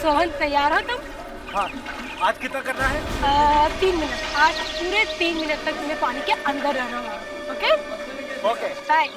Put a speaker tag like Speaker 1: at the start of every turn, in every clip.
Speaker 1: सोहन तैयार हो तुम?
Speaker 2: हाँ, आज कितना करना है?
Speaker 1: 3 मिनट। आज पूरे 3 मिनट तक तुम्हें पानी के अंदर रहना होगा। Okay?
Speaker 2: Okay.
Speaker 1: Bye.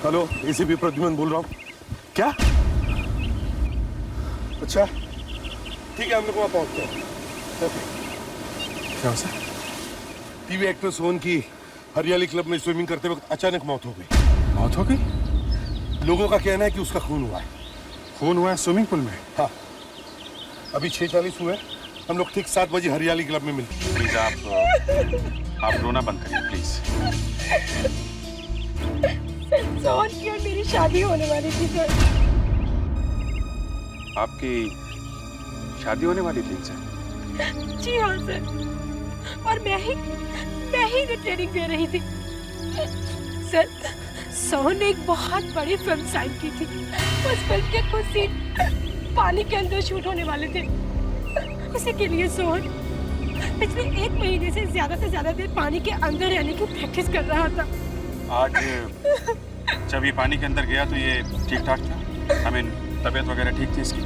Speaker 3: Hello, ACP Pradyuman बोल रहा हूँ। क्या? अच्छा, ठीक है, हम लोग वहाँ पहुँचते हैं। ओके। क्या सर? टीवी एक्टर सोहन की हरियाली क्लब में स्विमिंग करते वक्त अचानक मौत हो गई।
Speaker 4: मौत हो गई?
Speaker 3: लोगों का कहना है कि उसका खून हुआ है।
Speaker 4: खून हुआ है स्विमिंग पूल में?
Speaker 3: हाँ, अभी 6:40 हुए। हम लोग ठीक 7 बजे हरियाली क्लब में मिलते हैं।
Speaker 4: प्लीज आप रोना बंद करिए प्लीज।
Speaker 1: सोहन की और मेरी शादी होने वाली थी सर।
Speaker 4: आपकी शादी होने वाली थी इनसे?
Speaker 1: जी हाँ सर, और मैं ही इन्हें ट्रेनिंग दे रही थी। सर, सोहन ने एक बहुत बड़ी फिल्म साइन की थी। उस फिल्म के कुछ सीन पानी के अंदर शूट होने वाले थे। उसी के लिए सोहन पिछले 1 महीने से ज्यादा देर पानी के अंदर रहने की प्रैक्टिस कर रहा था।
Speaker 4: आज जब ये पानी के अंदर गया तो ये ठीक ठाक था? आई मीन तबीयत वगैरह ठीक थी इसकी?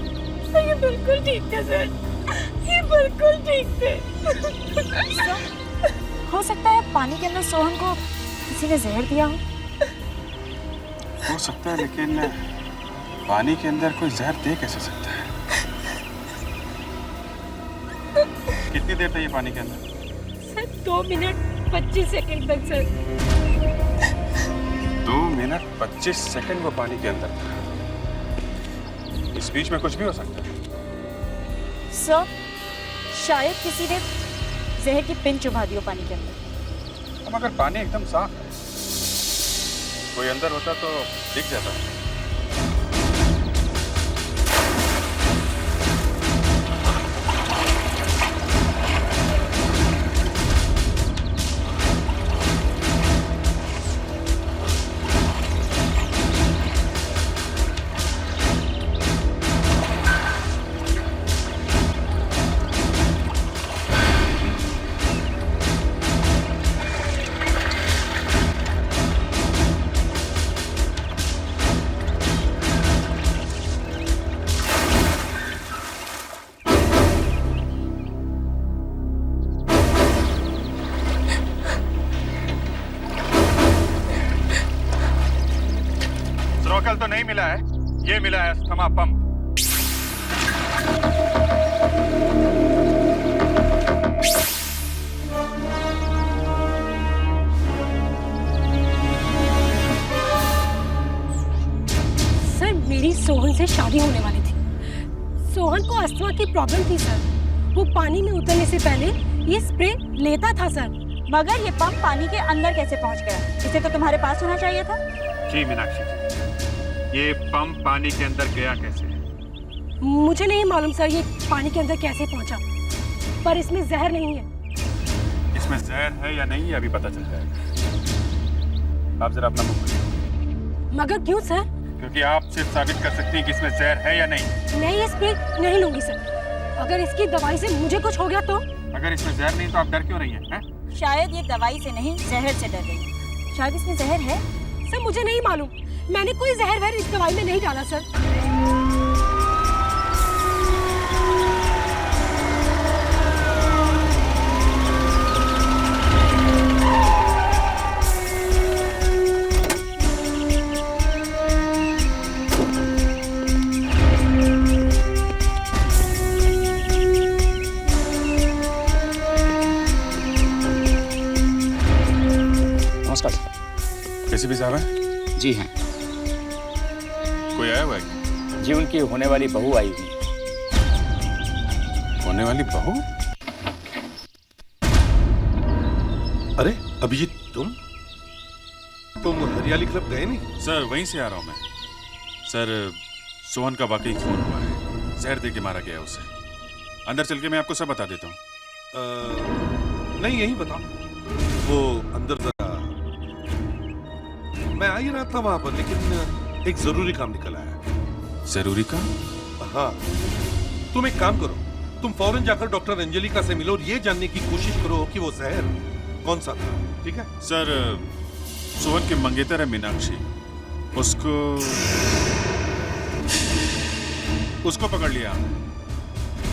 Speaker 1: ये बिल्कुल ठीक थे सर, ये बिल्कुल ठीक थे।
Speaker 5: हो सकता है पानी के अंदर सोहन को किसी ने जहर दिया
Speaker 4: हो सकता है, लेकिन पानी के अंदर कोई जहर दे कैसे सकता है? कितनी देर था ये पानी के अंदर?
Speaker 1: सर 2 मिनट 25 सेकंड तक सर।
Speaker 4: 2 मिनट 25 सेकंड वो पानी के अंदर था। इस बीच में कुछ भी हो सकता है।
Speaker 5: सर, शायद किसी ने जहर की पिन चुभा दी हो पानी के अंदर।
Speaker 4: अब अगर पानी एकदम साफ है, कोई अंदर होता तो दिख जाता। स्नॉर्कल तो नहीं मिला है, ये मिला है अस्थमा पंप।
Speaker 1: सर, मेरी सोहन से शादी होने वाली थी। सोहन को अस्थमा की प्रॉब्लम थी सर। वो पानी में उतरने से पहले ये स्प्रे लेता था सर।
Speaker 5: मगर ये पंप पानी के अंदर कैसे पहुंच गया? इसे तो तुम्हारे पास होना चाहिए था।
Speaker 4: जी मीनाक्षी जी, ये पंप पानी के अंदर गया कैसे?
Speaker 1: मुझे नहीं मालूम सर ये पानी के अंदर कैसे पहुंचा, पर इसमें जहर नहीं है।
Speaker 4: इसमें जहर है या नहीं, अभी पता चल जाएगा। आप जरा अपना मुंह खोलिए।
Speaker 1: मगर क्यों सर?
Speaker 4: क्योंकि आप सिर्फ साबित कर सकती हैं कि इसमें जहर है या नहीं।
Speaker 1: मैं ये स्प्रे नहीं लूंगी सर। अगर इसकी दवाई से मुझे कुछ हो गया तो?
Speaker 4: अगर इसमें जहर नहीं तो आप डर क्यों रही हैं?
Speaker 5: शायद ये दवाई से नहीं, जहर से डर रही है। शायद इसमें जहर है।
Speaker 1: सर मुझे नहीं मालूम, मैंने कोई जहर वहर इस दवाई में नहीं डाला सर।
Speaker 6: नमस्कार सर।
Speaker 4: कैसी भी साहब है?
Speaker 6: जी हैं।
Speaker 4: कोई आया हुआ है क्या?
Speaker 6: जी उनकी होने वाली बहू आई हुई।
Speaker 4: होने वाली बहू?
Speaker 3: अरे अभिजीत, तुम हरियाली क्लब गए नहीं?
Speaker 4: सर वहीं से आ रहा हूँ मैं। सर सोहन का वाकई खून हुआ है, जहर दे के मारा गया उसे। अंदर चल के मैं आपको सब बता देता हूँ।
Speaker 3: नहीं, यही बताओ। वो अंदर जरा, मैं आ ही रहा था वहां पर, लेकिन एक जरूरी काम निकल आया।
Speaker 4: जरूरी काम?
Speaker 3: हाँ, तुम एक काम करो, तुम फौरन जाकर डॉक्टर अंजलिका से मिलो और ये जानने की कोशिश करो कि वो जहर कौन सा था। ठीक है
Speaker 4: सर? सोहन की मंगेतर है मीनाक्षी, उसको पकड़ लिया।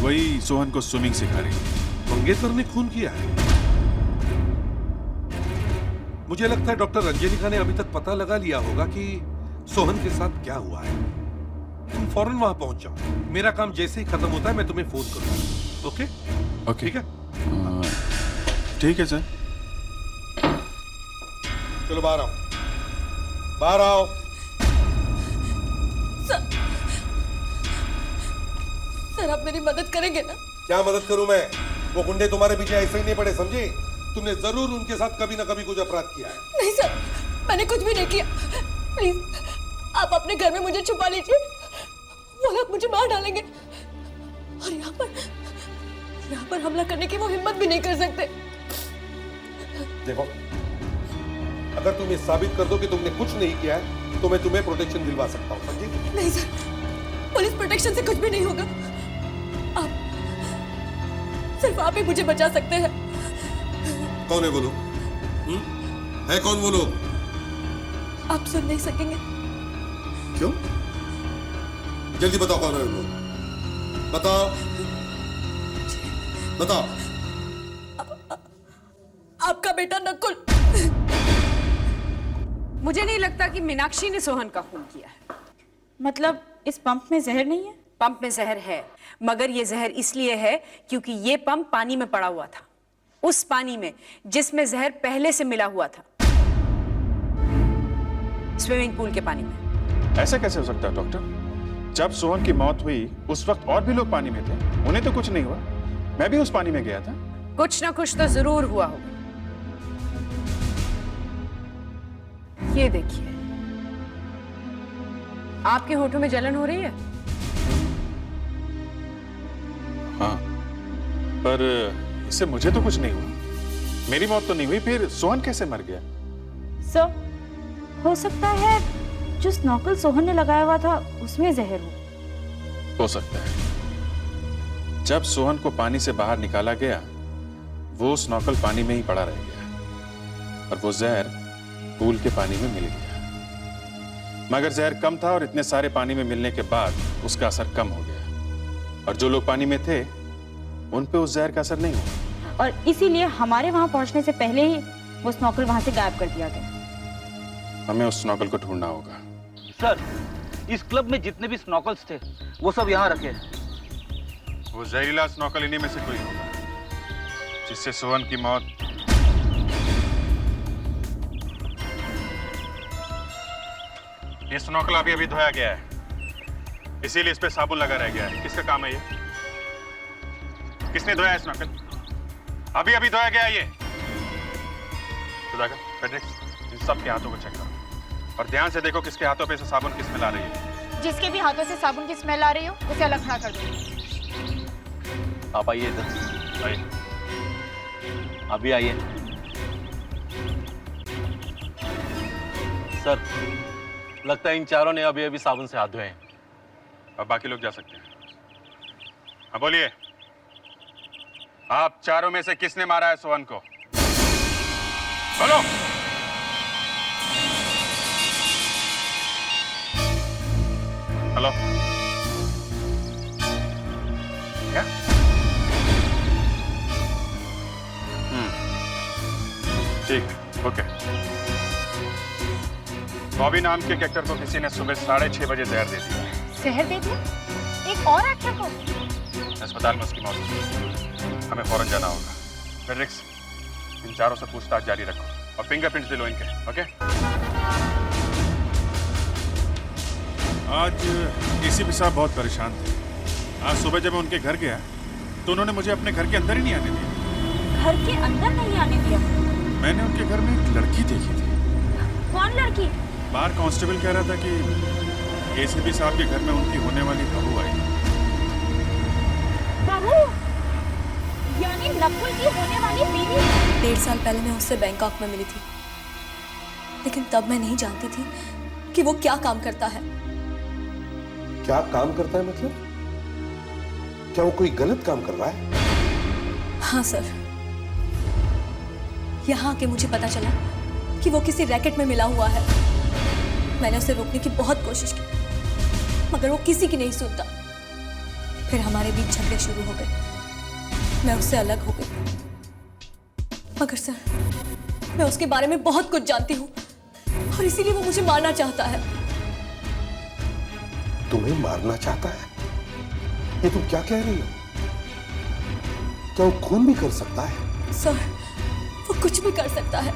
Speaker 4: वही सोहन को स्विमिंग सिखा रही है।
Speaker 3: मंगेतर ने खून किया है? मुझे लगता है डॉक्टर अंजलिका ने अभी तक पता लगा लिया होगा कि सोहन के साथ क्या हुआ है। तुम फौरन वहां पहुंच जाओ। मेरा काम जैसे ही खत्म होता है मैं तुम्हें फोन करूंगा। ओके?
Speaker 4: ओके
Speaker 3: ठीक है?
Speaker 4: ठीक है सर।
Speaker 3: चलो बाहर आओ, बाहर आओ।
Speaker 1: सर आप मेरी मदद करेंगे ना?
Speaker 3: क्या मदद करूं मैं? वो गुंडे तुम्हारे पीछे ऐसे ही नहीं पड़े, समझे? तुमने जरूर उनके साथ कभी ना कभी कुछ अपराध किया है।
Speaker 1: नहीं सर, मैंने कुछ भी नहीं किया। प्लीज आप अपने घर में मुझे छुपा लीजिए, वो लोग मुझे मार डालेंगे और यहाँ पर हमला करने की वो हिम्मत भी नहीं कर सकते।
Speaker 3: देखो, अगर तुम ये साबित कर दो कि तुमने कुछ नहीं किया है तो मैं तुम्हें प्रोटेक्शन दिलवा सकता हूँ, समझे?
Speaker 1: नहीं सर, पुलिस प्रोटेक्शन से कुछ भी नहीं होगा। आप सिर्फ आप ही मुझे बचा सकते हैं।
Speaker 3: कौन है वो लोग? है कौन वो लोग?
Speaker 1: आप सुन नहीं सकेंगे।
Speaker 3: क्यों? जल्दी बताओ कौन है वो लोग। बताओ, बताओ।
Speaker 1: आपका बेटा नकुल।
Speaker 7: मुझे नहीं लगता कि मीनाक्षी ने सोहन का खून किया है।
Speaker 5: मतलब इस पंप में जहर नहीं है?
Speaker 7: पंप में जहर है, मगर ये जहर इसलिए है क्योंकि ये पंप पानी में पड़ा हुआ था, उस पानी में जिसमें जहर पहले से मिला हुआ था, स्विमिंग पूल के पानी में।
Speaker 4: ऐसा कैसे हो सकता है डॉक्टर? जब सोहन की मौत हुई उस वक्त और भी लोग पानी में थे, उन्हें तो कुछ नहीं हुआ। मैं भी उस पानी में गया था।
Speaker 7: कुछ ना कुछ तो जरूर हुआ होगा। ये देखिए, आपके होठों में जलन हो रही है।
Speaker 4: हाँ, पर इससे मुझे तो कुछ नहीं हुआ। मेरी मौत तो नहीं हुई, फिर सोहन कैसे मर गया?
Speaker 5: सर, हो सकता है जो स्नॉकल सोहन ने लगाया हुआ था उसमें जहर हो
Speaker 4: सकता है। जब सोहन को पानी से बाहर निकाला गया, वो स्नॉकल पानी में ही पड़ा रह गया और वो जहर पूल के पानी में मिल गया। मगर जहर कम था और इतने सारे पानी में मिलने के बाद उसका असर कम हो गया और जो लोग पानी में थे उन पे उस जहर का असर नहीं हुआ।
Speaker 5: और इसीलिए हमारे वहां पहुंचने से पहले ही वो स्नॉकल वहां से गायब कर दिया गया।
Speaker 4: हमें उस स्नॉकल को ढूंढना होगा।
Speaker 8: सर, इस क्लब में जितने भी स्नॉकल्स थे वो सब यहाँ रखे हैं।
Speaker 4: वो जहरीला स्नॉकल इन्हीं में से कोई होगा जिससे सोहन की मौत। ये स्नॉकल अभी अभी धोया गया है, इसीलिए इस पे साबुन लगा रह गया है। किसका काम है ये? किसने धोया है स्नॉकल? अभी अभी धोया गया है ये। सुधाकर, फेडरिक्स, इन सब के हाथों को चेक करो और ध्यान से देखो किसके हाथों पे से साबुन की स्मेल आ रही है।
Speaker 5: जिसके भी हाथों से साबुन की स्मेल आ रही हो उसे अलग खड़ा कर दो।
Speaker 8: आप आइए इधर।
Speaker 4: आइए।
Speaker 8: अभी आइए। सर, लगता है इन चारों ने अभी अभी साबुन से हाथ धोए हैं।
Speaker 4: अब बाकी लोग जा सकते हैं। हाँ बोलिए, आप चारों में से किसने मारा है सोहन को? बोलो। हेलो, क्या? ठीक, ओके। बॉबी नाम के कैरेक्टर को किसी ने सुबह 6:30 बजे जहर दे दिया।
Speaker 5: जहर दे दिया? एक और एक्टर को?
Speaker 4: अस्पताल में उसकी मौत हो गई। हमें फौरन जाना होगा। फेड्रिक्स, इन चारों से पूछताछ जारी रखो और फिंगरप्रिंट्स भी लो इनके, ओके? आज एसीपी साहब बहुत परेशान थे। आज सुबह जब मैं उनके घर गया तो उन्होंने मुझे अपने घर के अंदर ही नहीं आने दिया।
Speaker 5: घर के अंदर नहीं आने दिया?
Speaker 4: मैंने उनके घर में एक लड़की देखी थी।
Speaker 5: कौन लड़की?
Speaker 4: बाहर कांस्टेबल कह रहा था कि एसीपी साहब के घर में उनकी होने वाली बहू आई।
Speaker 5: बहू? यानी नकुल की होने वाली बीवी?
Speaker 9: 1.5 साल पहले मैं उससे बैंकॉक में मिली थी, लेकिन तब मैं नहीं जानती थी कि वो क्या काम करता है।
Speaker 3: क्या काम करता है मतलब? क्या वो कोई गलत काम कर रहा है?
Speaker 9: हाँ सर, यहाँ आके मुझे पता चला कि वो किसी रैकेट में मिला हुआ है। मैंने उसे रोकने की बहुत कोशिश की, मगर वो किसी की नहीं सुनता। फिर हमारे बीच झगड़े शुरू हो गए। मैं उससे अलग हो गई। मगर सर, मैं उसके बारे में बहुत कुछ जानती हूँ और इसीलिए वो मुझे मारना चाहता है।
Speaker 3: तुम्हें मारना चाहता है? ये तुम क्या कह रही हो? क्या वो खून भी कर सकता है?
Speaker 9: सर, वो कुछ भी कर सकता है।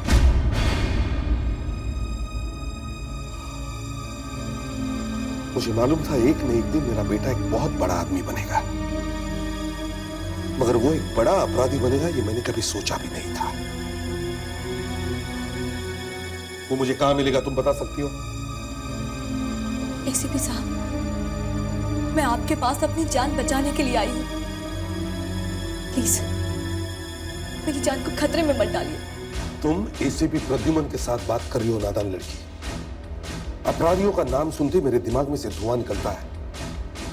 Speaker 3: मुझे मालूम था एक न एक दिन मेरा बेटा एक बहुत बड़ा आदमी बनेगा, मगर वो एक बड़ा अपराधी बनेगा ये मैंने कभी सोचा भी नहीं था। वो मुझे कहां मिलेगा तुम बता सकती हो?
Speaker 9: एसीपी साहब, मैं आपके पास अपनी जान बचाने के लिए आई हूं। प्लीज मेरी जान को खतरे में मत डालिए।
Speaker 3: तुम एसीपी प्रद्युमन के साथ बात कर रही हो नादान लड़की। अपराधियों का नाम सुनते मेरे दिमाग में से धुआं निकलता है,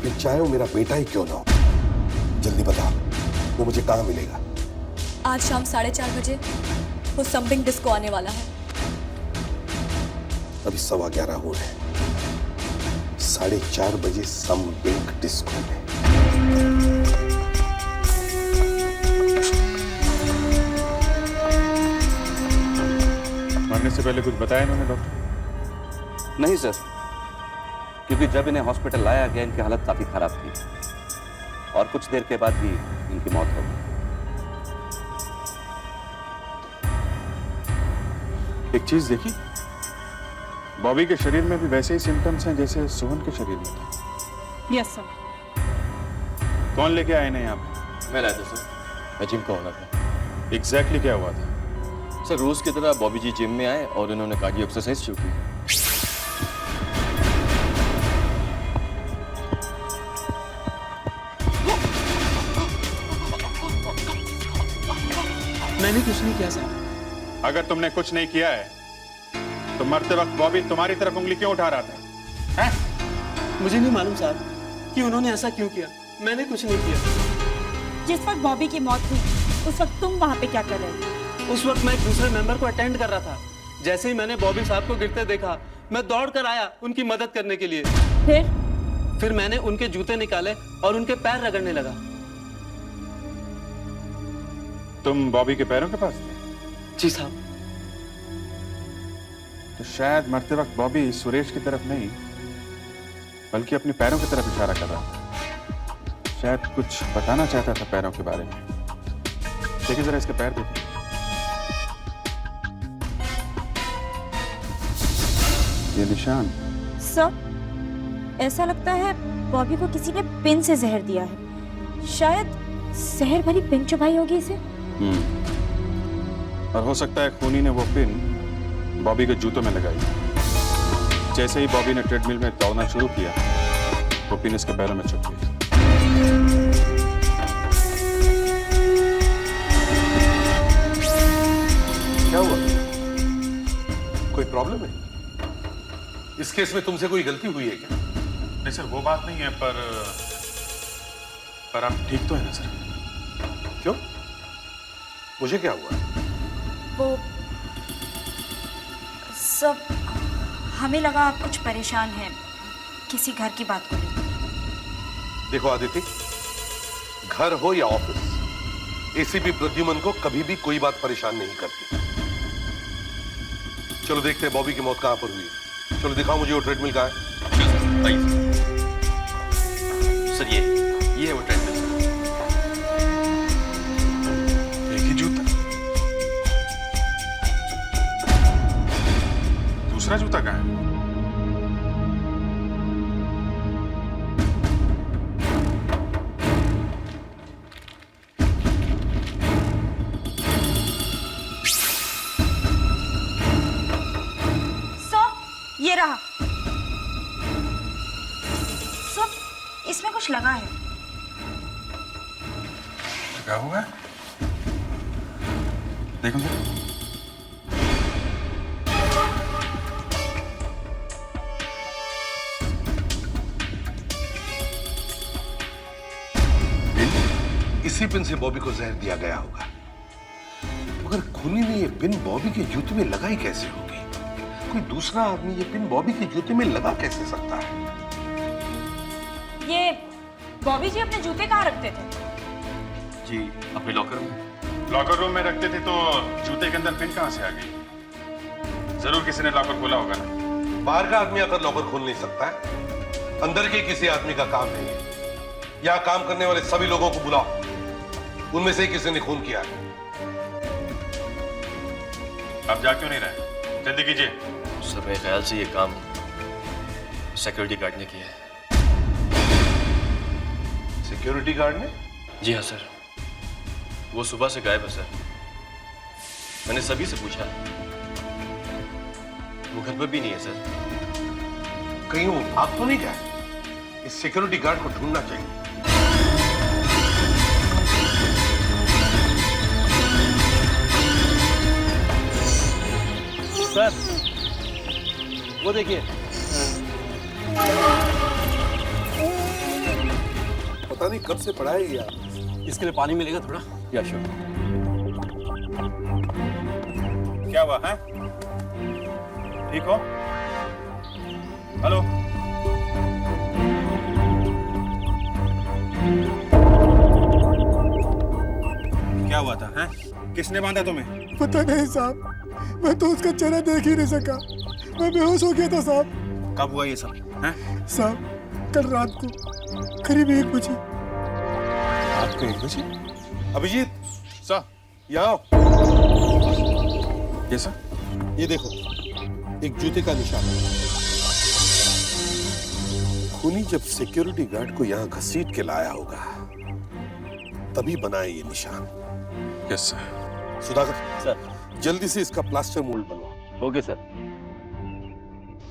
Speaker 3: फिर चाहे वो मेरा बेटा ही क्यों ना हो। जल्दी बता, वो मुझे कहां मिलेगा?
Speaker 9: आज शाम 4:30 बजे वो समथिंग डिस्को आने वाला है।
Speaker 3: अभी 11:15 हो रहे हैं। 4:30 बजे समथिंग डिस्को में।
Speaker 4: मरने से पहले कुछ बताया इन्होंने डॉक्टर?
Speaker 8: नहीं सर, क्योंकि जब इन्हें हॉस्पिटल लाया गया इनकी हालत काफी खराब थी और कुछ देर के बाद ही इनकी मौत हो गई।
Speaker 4: एक चीज देखी, बॉबी के शरीर में भी वैसे ही सिम्टम्स हैं जैसे सोहन के शरीर में था।
Speaker 7: Yes sir.
Speaker 4: कौन लेके आए ना यहाँ पे?
Speaker 10: मैं लाया था सर, मैं जिम का ओनर था।
Speaker 4: एग्जैक्टली क्या हुआ था?
Speaker 10: सर, रोज की तरह बॉबी जी जिम में आए और इन्होंने कार्डियो एक्सरसाइज शुरू की।
Speaker 11: मैंने कुछ नहीं किया सर।
Speaker 4: अगर तुमने कुछ नहीं किया है तो मरते वक्त बॉबी तुम्हारी तरफ उंगली क्यों उठा रहा था? हैं?
Speaker 11: मुझे नहीं मालूम साहब कि उन्होंने ऐसा क्यों किया। मैंने कुछ नहीं किया।
Speaker 5: जिस वक्त बॉबी की मौत हुई उस वक्त तुम वहां पे क्या कर रहे थे?
Speaker 11: उस वक्त मैं एक दूसरे मेंबर को अटेंड कर रहा था। जैसे ही मैंने बॉबी साहब को गिरते देखा, मैं दौड़ कर आया उनकी मदद करने के लिए।
Speaker 5: फिर
Speaker 11: मैंने उनके जूते निकाले और उनके पैर रगड़ने लगा।
Speaker 4: तुम बॉबी के पैरों के पास थे?
Speaker 11: जी साहब।
Speaker 4: तो शायद मरते वक्त बॉबी सुरेश की तरफ नहीं बल्कि अपने पैरों की तरफ इशारा कर रहा था। शायद कुछ बताना चाहता था पैरों के बारे में। देखिए जरा इसके पैर देखिए। ये निशान।
Speaker 5: सर, ऐसा लगता है बॉबी को किसी ने पिन से जहर दिया है। शायद जहर भरी पिन चुभाई होगी इसे।
Speaker 4: और हो सकता है खूनी ने वो पिन बॉबी के जूतों में लगाई। जैसे ही बॉबी ने ट्रेडमिल में दौड़ना शुरू किया, वो पिन इसके पैरों में चुभ गई।
Speaker 3: क्या हुआ? कोई प्रॉब्लम है? इस केस में तुमसे कोई गलती हुई है क्या?
Speaker 4: नहीं सर, वो बात नहीं है, पर आप ठीक तो है ना सर?
Speaker 3: क्यों? मुझे क्या हुआ?
Speaker 5: वो सब हमें लगा आप कुछ परेशान हैं। किसी घर की बात को लेकर।
Speaker 3: देखो आदित्य, घर हो या ऑफिस, एसीपी प्रद्युमन को कभी भी कोई बात परेशान नहीं करती। चलो देखते हैं बॉबी की मौत कहां पर हुई। चलो दिखाओ मुझे वो ट्रेडमिल कहां है।
Speaker 10: आइए सर, ये है वो ट्रेडमिल सर।
Speaker 4: एक ही जूता, दूसरा जूता कहाँ है?
Speaker 5: ये रहा। सब इसमें कुछ लगा है।
Speaker 4: लगा हुआ है? देखो जरा।
Speaker 3: इसी पिन से बॉबी को जहर दिया गया होगा, मगर खूनी ने ये पिन बॉबी के जूते में लगाई कैसे होगी? कोई दूसरा आदमी ये पिन बॉबी के जूते में लगा कैसे सकता है?
Speaker 5: ये बॉबी जी अपने जूते कहाँ रखते थे?
Speaker 10: जी अपने लॉकर में।
Speaker 4: लॉकर रूम में रखते थे तो जूते के अंदर पिन कहां से आ गई? जरूर किसी ने लॉकर खोला होगा ना।
Speaker 3: बाहर का आदमी आकर लॉकर खोल नहीं सकता है, अंदर के किसी आदमी का काम नहीं है। यहां काम करने वाले सभी लोगों को बुलाओ, उनमें से किसी ने खून किया है।
Speaker 4: अब जा क्यों नहीं रहे? जल्दी कीजिए।
Speaker 10: सर मेरे ख्याल से ये काम सिक्योरिटी गार्ड ने किया है।
Speaker 3: सिक्योरिटी गार्ड ने?
Speaker 10: जी हाँ सर, वो सुबह से गायब है सर। मैंने सभी से पूछा, वो घर पर भी नहीं है सर।
Speaker 3: कहीं वो भाग तो नहीं गया? इस सिक्योरिटी गार्ड को ढूंढना चाहिए।
Speaker 11: सर वो देखिए।
Speaker 3: पता नहीं कब से पड़ा है ये यार।
Speaker 11: इसके लिए पानी मिलेगा थोड़ा?
Speaker 10: या श्योर।
Speaker 4: क्या हुआ है? ठीक हो? हेलो? क्या हुआ था? हैं? किसने बांधा तुम्हें?
Speaker 12: पता नहीं साहब, मैं तो उसका चेहरा देख ही नहीं सका। मैं बेहोश हो गया था साहब।
Speaker 4: कब हुआ ये सब? हैं?
Speaker 12: साहब कल रात को करीब 1 बजे।
Speaker 3: रात को 1 बजे? अभिजीत
Speaker 4: सर,
Speaker 3: यहाँ आओ।
Speaker 4: ये सर?
Speaker 3: ये देखो, एक जूते का निशान है। खूनी जब सिक्योरिटी गार्ड को यहाँ घसीट के लाया होगा, तभी बनाया ये निशान।
Speaker 4: Yes sir.
Speaker 3: सुधाकर
Speaker 8: सर।
Speaker 3: जल्दी से इसका प्लास्टर मोल्ड बनवाओ।
Speaker 8: Okay sir.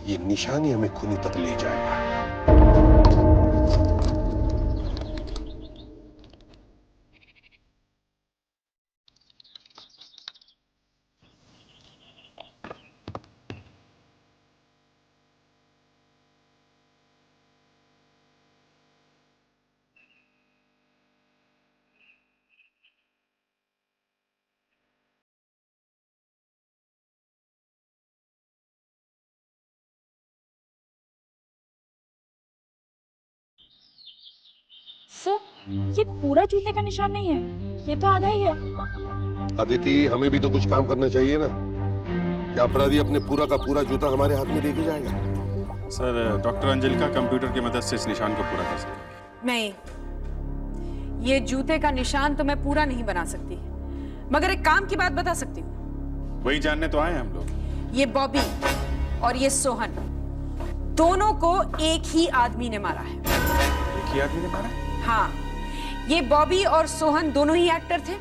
Speaker 3: ये निशान ही हमें खूनी तक ले जाएगा।
Speaker 5: सर ये पूरा जूते का निशान नहीं है, ये तो आधा ही है।
Speaker 3: अदिति, हमें भी तो कुछ काम करना चाहिए ना। क्या अपराधी अपने पूरा का पूरा जूता हमारे हाथ में देके जाएगा?
Speaker 4: सर, डॉक्टर अंजलिका कंप्यूटर की मदद से इस निशान को पूरा कर सकेंगे।
Speaker 7: नहीं, ये जूते का निशान तो मैं पूरा नहीं बना सकती, मगर एक काम की बात बता सकती हूँ।
Speaker 4: वही जानने तो आए हम लोग।
Speaker 7: ये बॉबी और ये सोहन, दोनों को एक ही आदमी ने मारा है।
Speaker 4: एक ही आदमी ने मारा?
Speaker 7: हाँ, ये बॉबी और सोहन दोनों ही एक्टर थे।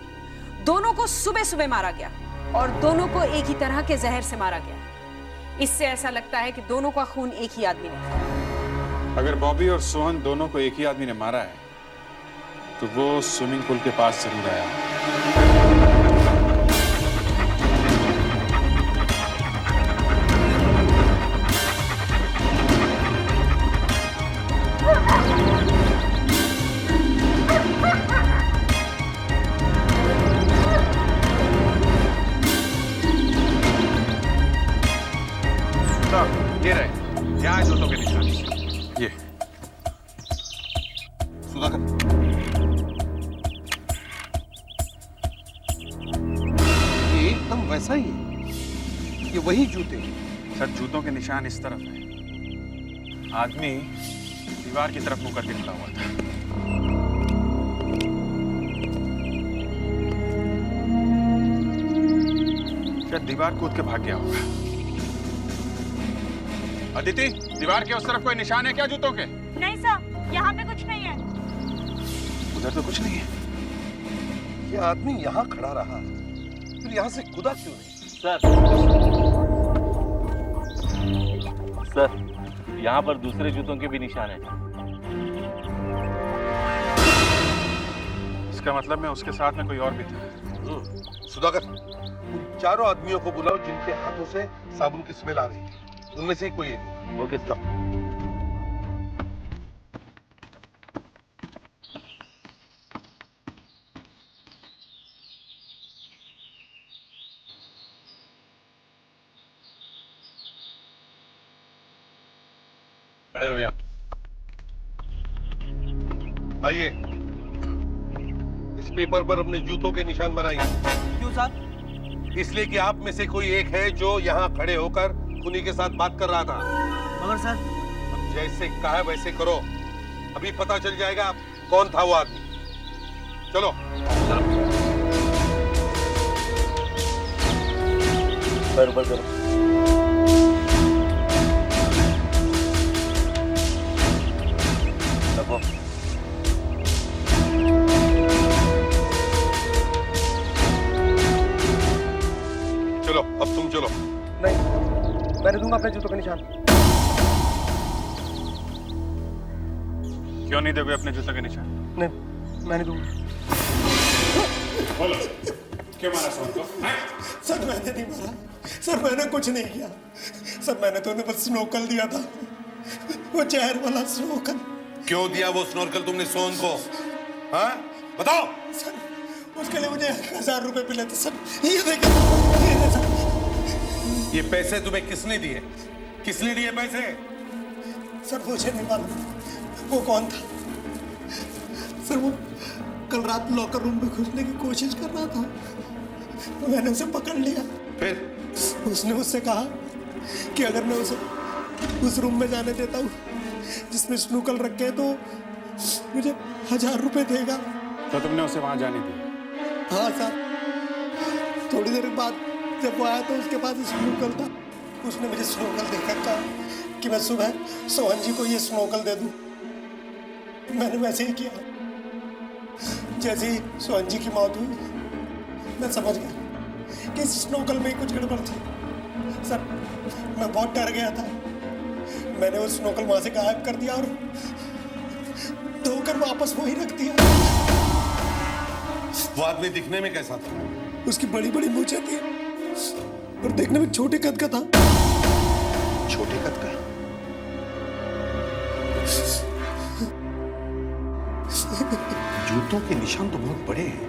Speaker 7: दोनों को सुबह सुबह मारा गया और दोनों को एक ही तरह के जहर से मारा गया। इससे ऐसा लगता है कि दोनों का खून एक ही आदमी ने किया।
Speaker 4: अगर बॉबी और सोहन दोनों को एक ही आदमी ने मारा है, तो वो स्विमिंग पूल के पास जरूर आया। ये रहे, यहाँ जूतों के निशान। ये
Speaker 3: एकदम वैसा ही है। ये वही जूते।
Speaker 4: सर जूतों के निशान इस तरफ हैं। आदमी दीवार की तरफ मुंह करके खड़ा हुआ था। शायद दीवार कूद के भाग गया होगा। अदिति, दीवार के उस तरफ कोई निशान है क्या जूतों के?
Speaker 5: नहीं सर, यहाँ पे कुछ नहीं है।
Speaker 4: उधर तो कुछ नहीं है।
Speaker 3: ये आदमी यहाँ खड़ा रहा, फिर यहाँ से कूदा क्यों नहीं?
Speaker 10: सर, यहाँ पर दूसरे जूतों के भी निशान हैं।
Speaker 4: इसका मतलब में उसके साथ में कोई और भी था।
Speaker 3: सुधाकर, उन चारों आदमियों को बुलाओ जिनके हाथों से साबुन की स्मेल आ रही है। उनमें से ही कोई है।
Speaker 10: Okay sir.
Speaker 3: आइए, इस पेपर पर अपने जूतों के निशान बनाइए।
Speaker 11: क्यों सर?
Speaker 3: इसलिए कि आप में से कोई एक है जो यहाँ खड़े होकर खूनी के साथ बात कर रहा था।
Speaker 11: मगर सर,
Speaker 3: अब जैसे कहा वैसे करो, अभी पता चल जाएगा कौन था वो आदमी। चलो।
Speaker 10: सर ऊपर करो।
Speaker 3: चलो, अब तुम चलो।
Speaker 11: नहीं, मैंने दूंगा अपने जूतों के निशान।
Speaker 4: क्यों नहीं दोगे अपने जूतों के निशान?
Speaker 11: नहीं, मैं नहीं दूंगा।
Speaker 4: बोलो, क्यों मारा सोहन को?
Speaker 12: सर मैंने नहीं मारा, सर मैंने कुछ नहीं किया। सर मैंने तो उन्हें बस स्नोकल दिया था, वो जहर वाला स्नोकल।
Speaker 3: क्यों दिया वो स्नोर्कल तुमने सोहन को? हाँ, बताओ।
Speaker 12: सर उसके लिए मुझे 1000 रुपए मिले थे सर। ये देखिए सर।
Speaker 3: ये पैसे तुम्हें किसने दिए? किसने दिए पैसे?
Speaker 12: सर मुझे नहीं मालूम वो कौन था। सर वो कल रात लॉकर रूम में घुसने की कोशिश कर रहा था, मैंने उसे पकड़ लिया।
Speaker 3: फिर
Speaker 12: उसने मुझसे कहा कि अगर मैं उसे उस रूम में जाने देता हूँ जिसमें स्नूकल रखे हैं तो मुझे 1000 रुपए देगा।
Speaker 4: तो तुमने उसे वहां जाने दिया?
Speaker 12: हाँ सर। थोड़ी देर बाद जब वो आया तो उसके पास स्नूकल था। उसने मुझे स्नूकल देकर कहा कि मैं सुबह सोहन जी को ये स्नूकल दे दूं। मैंने वैसे ही किया। जैसे ही सोहन जी की मौत हुई मैं समझ गया कि इस स्नूकल में ही कुछ गड़बड़ थी। सर मैं बहुत डर गया था। मैंने वो स्नूकल वहां से गायब कर दिया और धोकर वापस वही रख दिया।
Speaker 3: वो आदमी दिखने में कैसा था?
Speaker 12: उसकी बड़ी बड़ी मूंछें थी और देखने में छोटे कद का था।
Speaker 3: छोटे कद का? जूतों के निशान तो बहुत बड़े हैं।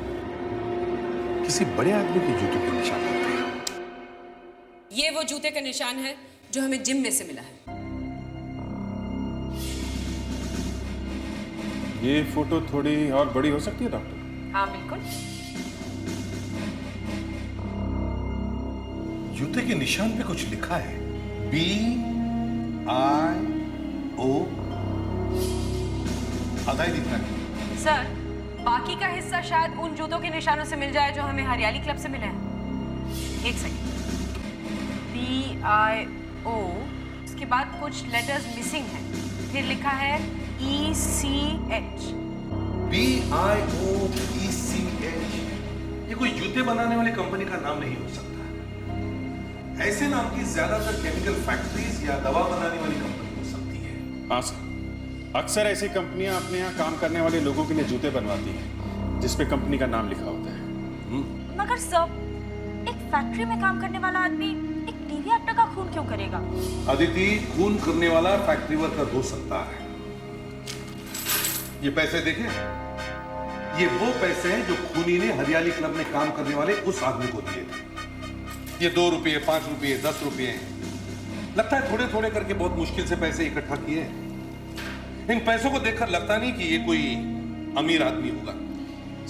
Speaker 3: किसी बड़े आदमी के जूतों के निशान होते हैं।
Speaker 7: ये वो जूते का निशान है जो हमें जिम में से मिला है।
Speaker 4: ये फोटो थोड़ी और बड़ी हो सकती है डॉक्टर?
Speaker 7: हाँ बिल्कुल।
Speaker 3: जूते के निशान पे कुछ लिखा है, BIO। आधा ही दिख रहा है।
Speaker 7: सर बाकी का हिस्सा शायद उन जूतों के निशानों से मिल जाए जो हमें हरियाली क्लब से मिले हैं। एक सेकंड। BIO, उसके बाद कुछ लेटर्स मिसिंग हैं, फिर लिखा है ECH।
Speaker 3: BIO ECH। ये कोई जूते बनाने वाली कंपनी का नाम नहीं हो सकता। ऐसे नाम की ज्यादातर केमिकल फैक्ट्रीज या दवा बनाने वाली कंपनी हो सकती है।
Speaker 4: हाँ सर, अक्सर ऐसी कंपनियां अपने यहाँ काम करने वाले लोगों के लिए जूते बनवाती हैं जिसपे कंपनी का नाम लिखा होता है।
Speaker 5: मगर सर, एक फैक्ट्री में काम करने वाला आदमी एक टीवी एक्टर का खून क्यों करेगा?
Speaker 3: अदिति, खून करने वाला फैक्ट्री वर्कर हो सकता है। ये पैसे देखे? ये वो पैसे हैं जो खूनी ने हरियाली क्लब में काम करने वाले उस आदमी को दिए थे। ये 2 रुपये, 5 रुपये, 10 रुपये, लगता है थोड़े थोड़े करके बहुत मुश्किल से पैसे इकट्ठा किए। इन पैसों को देखकर लगता नहीं कि ये कोई अमीर आदमी होगा।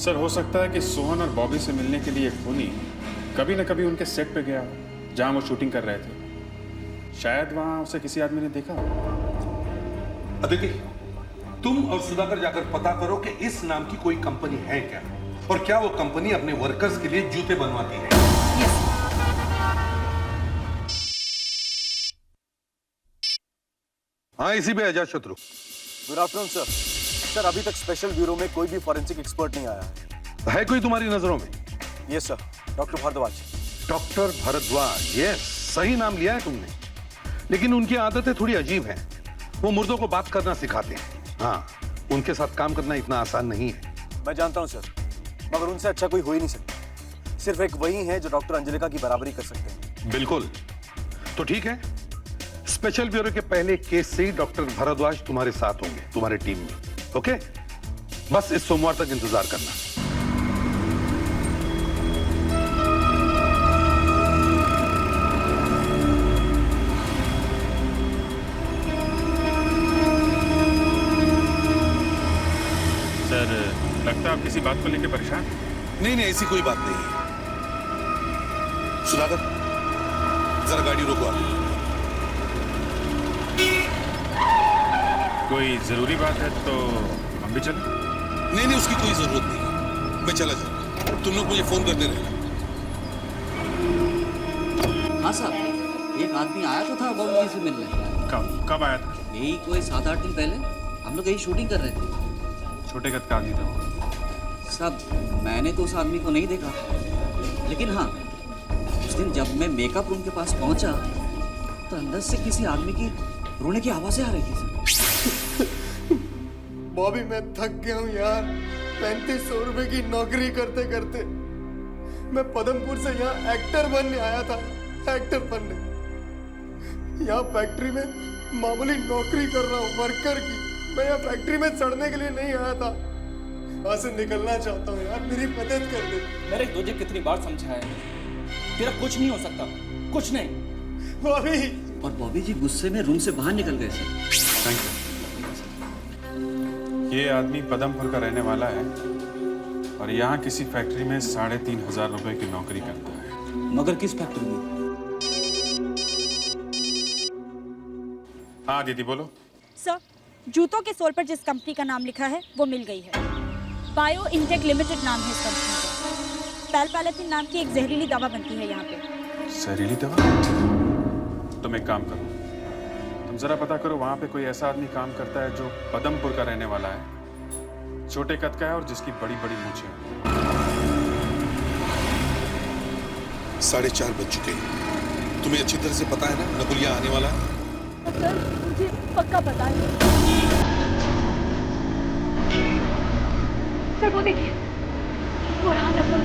Speaker 4: सर हो सकता है कि सोहन और बॉबी से मिलने के लिए खूनी कभी न कभी उनके सेट पे गया जहां वो शूटिंग कर रहे थे। शायद वहां उसे किसी आदमी ने देखा।
Speaker 3: अदिति, तुम और सुधाकर जाकर पता करो कि इस नाम की कोई कंपनी है क्या, और क्या वो कंपनी अपने वर्कर्स के लिए जूते बनवाती है। हाँ, इसी पे आजाद शत्रु।
Speaker 10: Good afternoon sir. सर, अभी तक स्पेशल ब्यूरो में कोई भी फॉरेंसिक एक्सपर्ट नहीं आया
Speaker 3: है कोई तुम्हारी नजरों में?
Speaker 10: Yes sir, doctor Bhardwaj.
Speaker 3: Doctor Bhardwaj, yes, सही नाम लिया है तुमने। लेकिन उनकी आदतें थोड़ी अजीब हैं। वो मुर्दों को बात करना सिखाते हैं। हाँ, उनके साथ काम करना इतना आसान नहीं है।
Speaker 10: मैं जानता हूं सर, मगर उनसे अच्छा कोई हो ही नहीं सकता। सिर्फ एक वही है जो डॉक्टर अंजलिका की बराबरी कर सकते हैं।
Speaker 3: बिल्कुल। तो ठीक है, स्पेशल ब्यूरो के पहले केस से ही डॉक्टर भारद्वाज तुम्हारे साथ होंगे, तुम्हारे टीम में। ओके, बस इस सोमवार तक इंतजार करना।
Speaker 4: सर, लगता है आप किसी बात को लेकर परेशान?
Speaker 3: नहीं नहीं, ऐसी कोई बात नहीं है। सुधाकर, जरा गाड़ी रोको आप।
Speaker 4: कोई जरूरी बात है तो हम भी चलें?
Speaker 3: नहीं नहीं, उसकी कोई जरूरत नहीं है, मैं चला जाऊंगा। तुम लोग मुझे फोन करते रहना।
Speaker 13: हाँ साहब, एक आदमी आया तो था बॉम्बे से मिलने।
Speaker 4: कब आया था?
Speaker 13: यही कोई 7-8 दिन पहले। हम लोग यही शूटिंग कर रहे थे।
Speaker 4: छोटे कद का आदमी था वो?
Speaker 13: साहब, मैंने तो उस आदमी को नहीं देखा, लेकिन हाँ, उस दिन जब मैं मेकअप रूम के पास पहुंचा तो अंदर से किसी आदमी की रोने की आवाजें आ रही थी।
Speaker 12: बॉबी, मैं थक गया हूँ यार। 3500 रुपए की नौकरी करते करते मैं पदमपुर से यहाँ एक्टर बनने आया था। एक्टर बनने यहाँ फैक्ट्री में मामूली नौकरी कर रहा हूँ, वर्कर की। मैं यहाँ फैक्ट्री में चढ़ने के लिए नहीं आया था। वहां से निकलना चाहता हूँ यार, मेरी मदद कर दे।
Speaker 14: मेरे तुझे कितनी बार समझाया है, तेरा कुछ नहीं हो सकता, कुछ नहीं।
Speaker 12: बॉबी।
Speaker 13: और बॉबी जी गुस्से में रूम से बाहर निकल गए सर।
Speaker 4: Thank you. ये आदमी पदमपुर का रहने वाला है और यहाँ किसी फैक्ट्री में 3500 रुपए की नौकरी करता है।
Speaker 13: मगर किस फैक्ट्री में?
Speaker 4: हाँ दीदी, बोलो।
Speaker 5: सर, जूतों के सोल पर जिस कंपनी का नाम लिखा है वो मिल गई है। बायो इंटेक लिमिटेड नाम है इस कंपनी का। पैलपैलेथिन नाम की एक जहरीली दवा बनती है यहाँ पे।
Speaker 4: जहरीली दवा? तुम एक काम करो, तुम जरा पता करो वहां पे कोई ऐसा आदमी काम करता है जो पदमपुर का रहने वाला है, छोटे कद का है और जिसकी बड़ी बड़ी मूंछें हैं।
Speaker 3: 4:30 बज चुके हैं। तुम्हें अच्छी तरह से पता है ना नकुलिया आने वाला है?
Speaker 1: सर, मुझे पक्का पता है। सर, वो देखिए, वो रहा नकुल।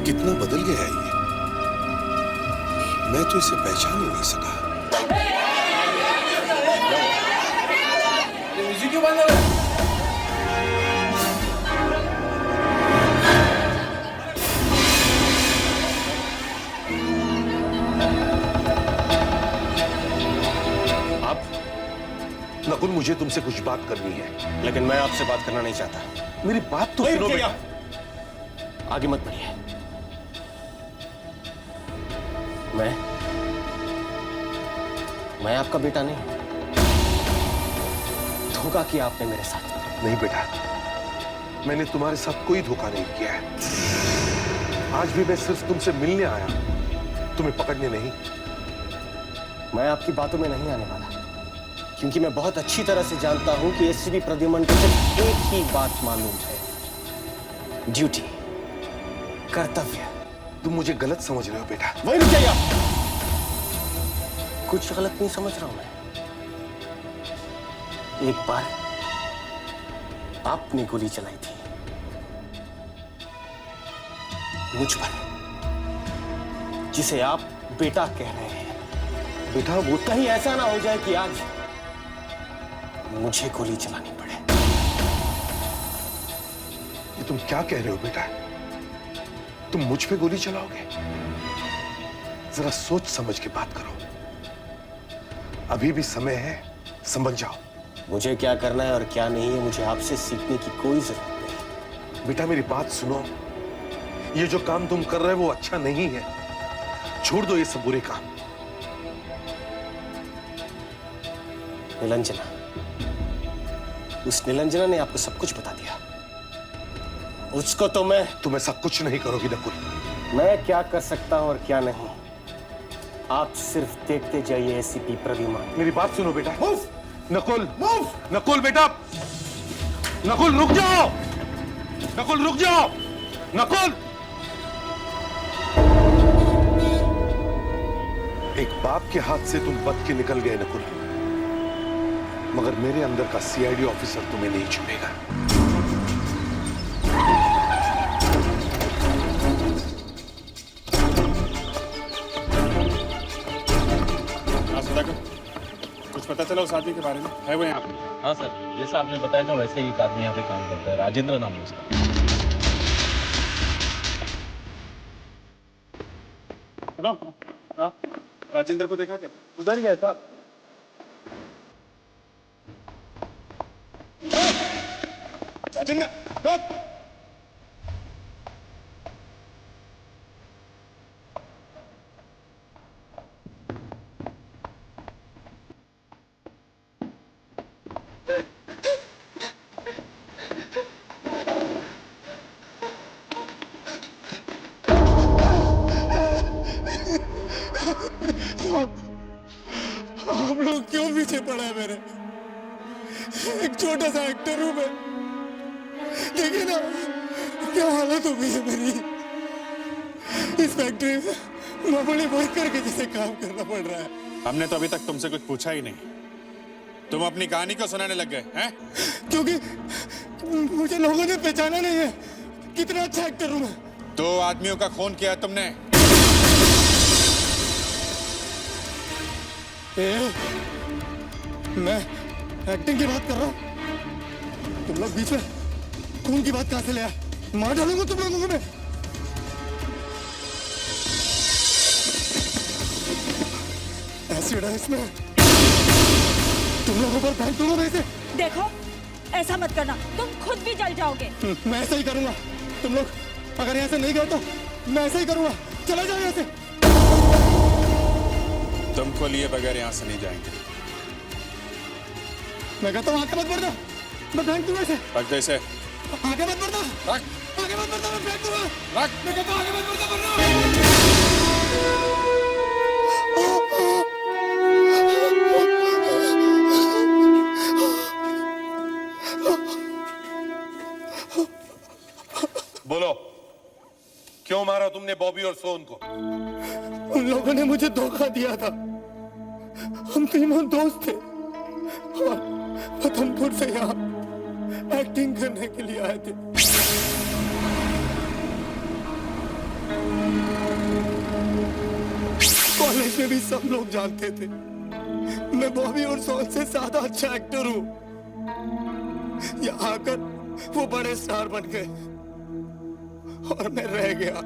Speaker 3: कितना बदल गया है ये, मैं तो इसे पहचान ही नहीं सका।
Speaker 14: म्यूजिक क्यों बंद हो गया?
Speaker 3: आप नकुल, मुझे तुमसे कुछ बात करनी है।
Speaker 10: लेकिन मैं आपसे बात करना नहीं चाहता।
Speaker 3: मेरी बात तो सुनो बेटा।
Speaker 10: आगे मत बढ़िए। मैं आपका बेटा नहीं। धोखा किया आपने मेरे साथ।
Speaker 3: नहीं बेटा, मैंने तुम्हारे साथ कोई धोखा नहीं किया है। आज भी मैं सिर्फ तुमसे मिलने आया, तुम्हें पकड़ने नहीं।
Speaker 10: मैं आपकी बातों में नहीं आने वाला, क्योंकि मैं बहुत अच्छी तरह से जानता हूं कि एससीपी प्रद्युमन को सिर्फ एक ही बात मालूम है, ड्यूटी, कर्तव्य।
Speaker 3: तुम मुझे गलत समझ रहे हो बेटा।
Speaker 10: वही रुकिए आप। कुछ गलत नहीं समझ रहा हूं मैं। एक बार आपने गोली चलाई थी,
Speaker 12: मुझ पर, जिसे आप बेटा कह रहे हैं। बेटा, वो कहीं ऐसा ना हो जाए कि आज मुझे गोली चलानी पड़े।
Speaker 3: ये तुम क्या कह रहे हो बेटा? तुम मुझ पे गोली चलाओगे? जरा सोच समझ के बात करो। अभी भी समय है, समझ जाओ।
Speaker 12: मुझे क्या करना है और क्या नहीं है, मुझे आपसे सीखने की कोई जरूरत नहीं।
Speaker 3: बेटा मेरी बात सुनो, ये जो काम तुम कर रहे हो वो अच्छा नहीं है। छोड़ दो ये सब बुरे काम।
Speaker 12: निलंजना, उस निलंजना ने आपको सब कुछ बता दिया। उसको तो
Speaker 3: तुम्हें सब कुछ नहीं करोगी नकुल।
Speaker 12: मैं क्या कर सकता हूं और क्या नहीं, आप सिर्फ देखते जाइए एसीपी प्रद्युमन।
Speaker 3: मेरी बात सुनो बेटा। नकुल, नकुल बेटा, नकुल रुक जाओ, नकुल रुक जाओ, नकुल। एक बाप के हाथ से तुम बच के निकल गए नकुल, मगर मेरे अंदर का सीआईडी ऑफिसर तुम्हें नहीं छुड़ेगा।
Speaker 4: कुछ पता चला उस आदमी के बारे में? है वो यहाँ पे?
Speaker 15: हाँ सर, जैसा आपने बताया था वैसे ही एक आदमी यहाँ पे काम करता है, राजेंद्र नाम है उसका।
Speaker 4: राजेंद्र को देखा क्या?
Speaker 15: उधर गया था।
Speaker 3: राजेंद्र,
Speaker 12: आप लोग क्यों पीछे पड़ा है मेरे? एक छोटा सा एक्टर हूं मैं, देखिए ना क्या हालत हो गई है मेरी। इस फैक्ट्री में नौकरी वर्कर के जैसे काम करना पड़ रहा है।
Speaker 4: हमने तो अभी तक तुमसे कुछ पूछा ही नहीं, तुम अपनी कहानी को सुनाने लग गए हैं?
Speaker 12: क्योंकि मुझे लोगों ने पहचाना नहीं है, कितना अच्छा एक्टर हूं मैं।
Speaker 4: 2 आदमियों का खून किया तुमने।
Speaker 12: मैं एक्टिंग की बात कर रहा हूं, तुम लोग बीच में खून की बात कहां से ले आए? मार डालूंगा तुम लोगों को मैं। एसिड है इसमें, तुम लोगों पर फेंक दूंगा मैं इसे।
Speaker 5: देखो, ऐसा मत करना, तुम खुद भी जल जाओगे।
Speaker 12: मैं ऐसा ही करूंगा। तुम लोग अगर यहाँ से नहीं गए तो मैं ऐसा ही करूंगा। चला जाओ यहाँ से।
Speaker 4: तुमको लिए बगैर यहाँ से नहीं जाएंगे।
Speaker 12: मैं कहता हूँ आगे मत बढ़ना, मैं फेंक दूंगा इसे।
Speaker 4: रख दे इसे।
Speaker 12: आगे मत बढ़ना,
Speaker 4: रख।
Speaker 12: आगे मत बढ़ना, मैं फेंक दूंगा।
Speaker 4: रख।
Speaker 12: मैं कहता हूँ आगे मत बढ़ना,
Speaker 3: बोलो, क्यों मारा तुमने बॉबी और सोहन को?
Speaker 12: उन लोगों ने मुझे धोखा दिया था। हम तीनों दोस्त थे और पतनपुर से यहाँ एक्टिंग करने के लिए आए थे। कॉलेज में भी सब लोग जानते थे मैं बॉबी और सोहन से ज्यादा अच्छा एक्टर हूँ। यहाँ आकर वो बड़े स्टार बन गए और मैं रह गया।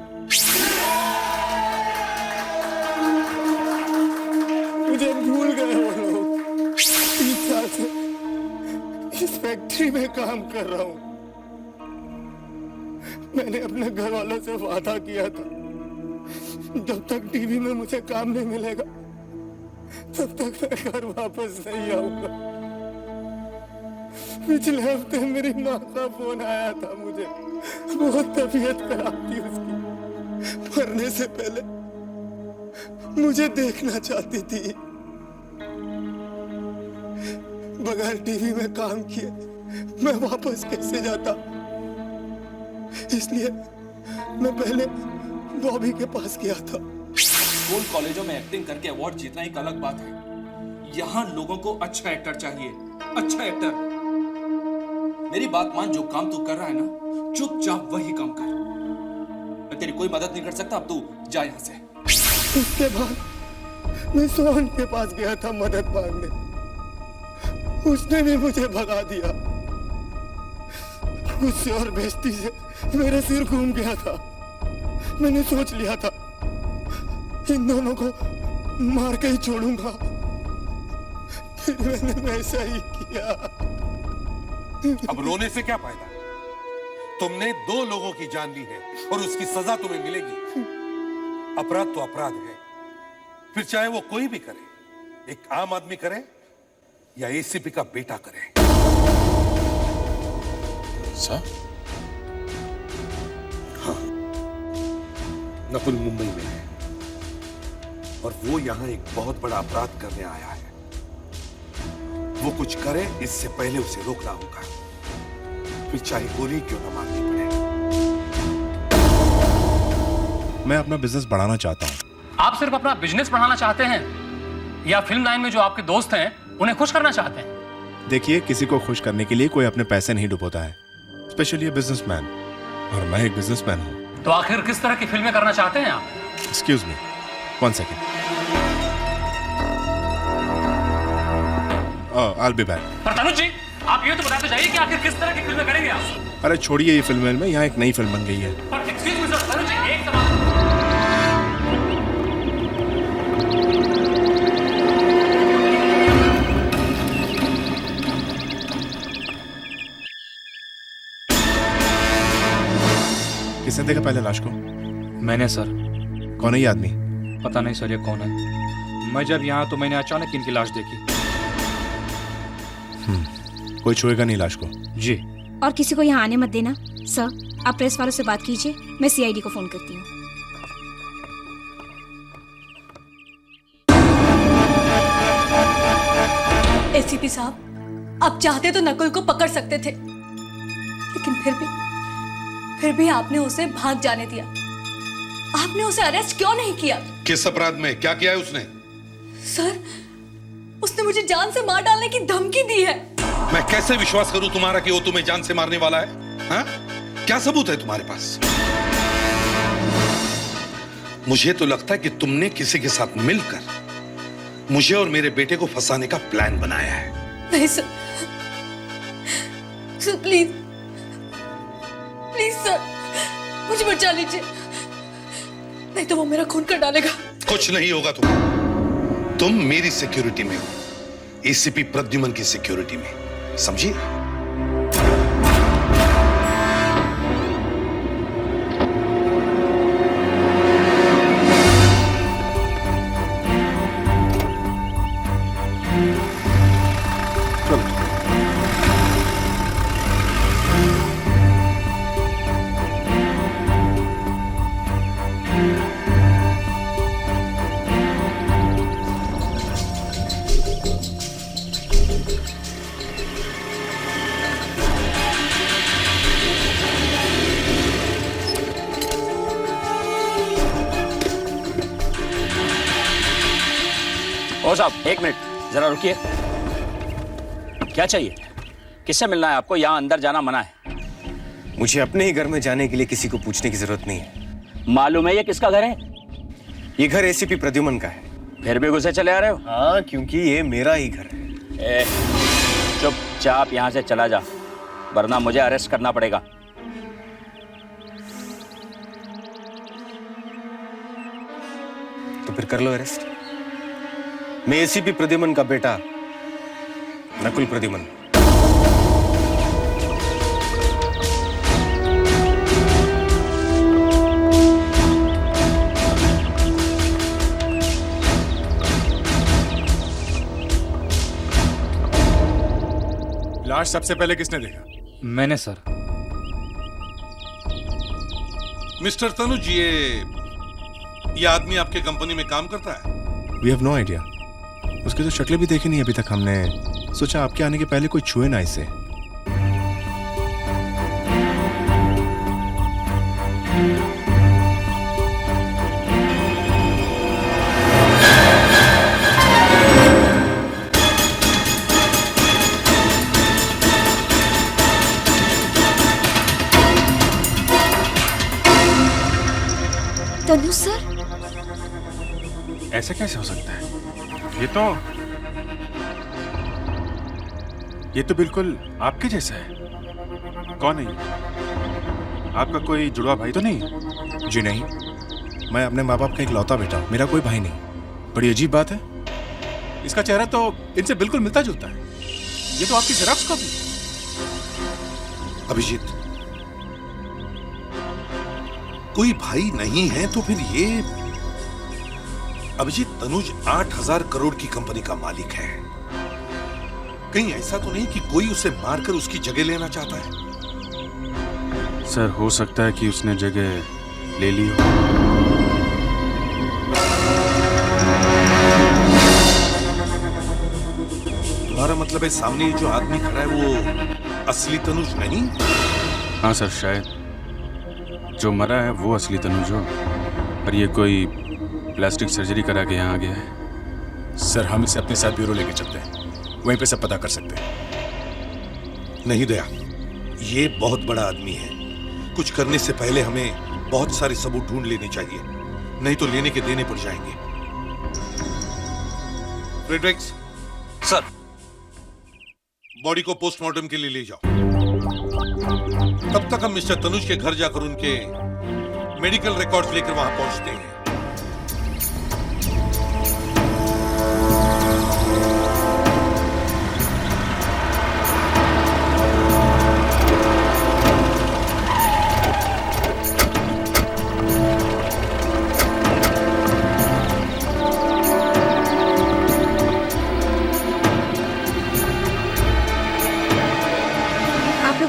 Speaker 12: मुझे भूल गए वो लोग। 3 साल से इस फैक्ट्री में काम कर रहा हूं। मैंने अपने घर वालों से वादा किया था, जब तक टीवी में मुझे काम नहीं मिलेगा तब तक मैं घर वापस नहीं आऊंगा। पिछले हफ्ते मेरी माँ का फोन आया था मुझे, बहुत तबीयत खराब थी उसकी। मरने से पहले मुझे देखना चाहती थी। बगैर टीवी में काम किए मैं वापस कैसे जाता, इसलिए मैं पहले बॉबी के पास गया था।
Speaker 14: स्कूल कॉलेजों में एक्टिंग करके अवार्ड जीतना एक अलग बात है, यहाँ लोगों को अच्छा एक्टर चाहिए, अच्छा एक्टर। मेरी बात मान, जो काम तू कर रहा है ना, चुपचाप वही काम कर। मैं तेरी कोई मदद नहीं कर सकता, अब तू जा यहाँ से।
Speaker 12: उसके बाद मैं सोहन के पास गया था मदद मांगने, उसने भी मुझे भगा दिया। गुस्से और बेइज्जती से मेरा सिर घूम गया था। मैंने सोच लिया था इन दोनों को मार के ही छोड़ूंगा, फिर मैंने वैसा ही किया।
Speaker 3: अब रोने से क्या फायदा? तुमने 2 लोगों की जान ली है और उसकी सजा तुम्हें मिलेगी। अपराध तो अपराध है, फिर चाहे वो कोई भी करे, एक आम आदमी करे या एसीपी का बेटा करे।
Speaker 4: सर?
Speaker 3: हाँ, नकुल मुंबई में है और वो यहां एक बहुत बड़ा अपराध करने आया है। वो कुछ करे इससे पहले उसे रोकना होगा, फिर चाहे गोली क्यों न मारनी पड़े।
Speaker 16: मैं अपना बिजनेस बढ़ाना चाहता हूं।
Speaker 15: आप सिर्फ अपना बिजनेस बढ़ाना चाहते हैं या फिल्म लाइन में जो आपके दोस्त हैं उन्हें खुश करना चाहते हैं?
Speaker 16: देखिए, किसी को खुश करने के लिए कोई अपने पैसे नहीं डुबोता है, स्पेशली ये बिजनेसमैन, और मैं एक बिजनेसमैन हूं।
Speaker 15: तो आखिर किस तरह की फिल्में करना चाहते हैं आप?
Speaker 16: Excuse me, 1 second. I'll be back.
Speaker 15: पर तनुज जी, आप ये तो बताते जाइए कि आखिर किस तरह की फिल्में करेंगे आप?
Speaker 16: अरे छोड़िए ये फिल्म में, यहाँ एक नई फिल्म बन गई है।
Speaker 15: पर एक्सक्यूज मी सर, तनुज जी एक सवाल।
Speaker 16: किसने देखा पहले लाश को?
Speaker 17: मैंने सर।
Speaker 16: कौन है ये आदमी?
Speaker 17: पता नहीं सर ये कौन है। मैं जब यहाँ तो मैंने अचानक इनकी लाश देखी।
Speaker 16: कोई छुएगा नहीं लाश को?
Speaker 17: जी।
Speaker 18: और किसी को यहाँ आने मत देना। सर, आप प्रेस वालों से बात कीजिए, मैं सीआईडी को फोन करती हूँ।
Speaker 9: एसीपी साहब, आप चाहते तो नकुल को पकड़ सकते थे, लेकिन फिर भी आपने उसे भाग जाने दिया। आपने उसे अरेस्ट क्यों नहीं किया?
Speaker 3: किस अपराध में? क्या किया है उसने?
Speaker 9: सर, उसने मुझे जान से मार डालने की धमकी दी है।
Speaker 3: मैं कैसे विश्वास करूं तुम्हारा कि वो तुम्हें जान से मारने वाला है? हाँ? क्या सबूत है तुम्हारे पास? मुझे तो लगता है कि तुमने किसी के साथ मिलकर मुझे और मेरे बेटे को फंसाने का प्लान बनाया है।
Speaker 9: नहीं सर, सर प्लीज सर, मुझे बचा लीजिए, नहीं तो वो मेरा खून कर डालेगा।
Speaker 3: कुछ नहीं होगा तुम मेरी सिक्योरिटी में हो, एसीपी प्रद्युमन की सिक्योरिटी में, समझिए?
Speaker 6: ओ साहब, 1 मिनट जरा रुकिए। क्या चाहिए? किससे मिलना है आपको? यहाँ अंदर जाना मना है।
Speaker 10: मुझे अपने ही घर में जाने के लिए किसी को पूछने की जरूरत नहीं है।
Speaker 6: मालूम है ये किसका घर है?
Speaker 10: ये घर एसीपी प्रद्युमन का है।
Speaker 6: फिर भी घुसे चले आ रहे हो?
Speaker 10: हाँ, क्योंकि ये मेरा ही घर है।
Speaker 6: चुपचाप यहाँ से चला जा, वरना मुझे अरेस्ट करना पड़ेगा।
Speaker 10: तो फिर कर लो अरेस्ट। मैं एसीपी प्रद्युमन का बेटा नकुल प्रद्युमन।
Speaker 16: लाश सबसे पहले किसने देखा?
Speaker 17: मैंने सर।
Speaker 3: मिस्टर तनुज, ये आदमी आपके कंपनी में काम करता है?
Speaker 16: We have no idea. उसकी तो शक्लें भी देखी नहीं अभी तक हमने। सोचा आपके आने के पहले कोई छुए ना इसे।
Speaker 18: तनु सर,
Speaker 4: ऐसा कैसे हो सकता है? ये तो बिल्कुल आपके जैसा है। कौन है ये? आपका कोई जुड़वा भाई तो नहीं?
Speaker 16: जी नहीं, मैं अपने माँ बाप का इकलौता बेटा हूँ, मेरा कोई भाई नहीं। बड़ी अजीब बात है, इसका चेहरा तो इनसे बिल्कुल मिलता जुलता है। ये तो आपकी जेरॉक्स कॉपी।
Speaker 3: अभिजीत, कोई भाई नहीं है तो फिर ये? अभिजीत, तनुज 8,000 करोड़ की कंपनी का मालिक है। कहीं ऐसा तो नहीं कि कोई उसे मारकर उसकी जगह लेना चाहता है?
Speaker 4: सर, हो सकता है कि उसने जगह ले ली हो।
Speaker 3: तुम्हारा मतलब है सामने जो आदमी खड़ा है वो असली तनुज नहीं?
Speaker 4: हाँ सर, शायद जो मरा है वो असली तनुज हो, पर ये कोई प्लास्टिक सर्जरी करा के यहाँ आ गया है।
Speaker 16: सर, हम इसे अपने साथ ब्यूरो लेके चलते हैं, वहीं पे सब पता कर सकते हैं।
Speaker 3: नहीं दया, ये बहुत बड़ा आदमी है। कुछ करने से पहले हमें बहुत सारे सबूत ढूंढ लेने चाहिए, नहीं तो लेने के देने पड़ जाएंगे। फ्रेडरिक्स
Speaker 8: सर,
Speaker 3: बॉडी को पोस्टमार्टम के लिए ले जाओ। तब तक हम मिस्टर तनुज के घर जाकर उनके मेडिकल रिकॉर्ड्स लेकर वहां पहुंचते हैं।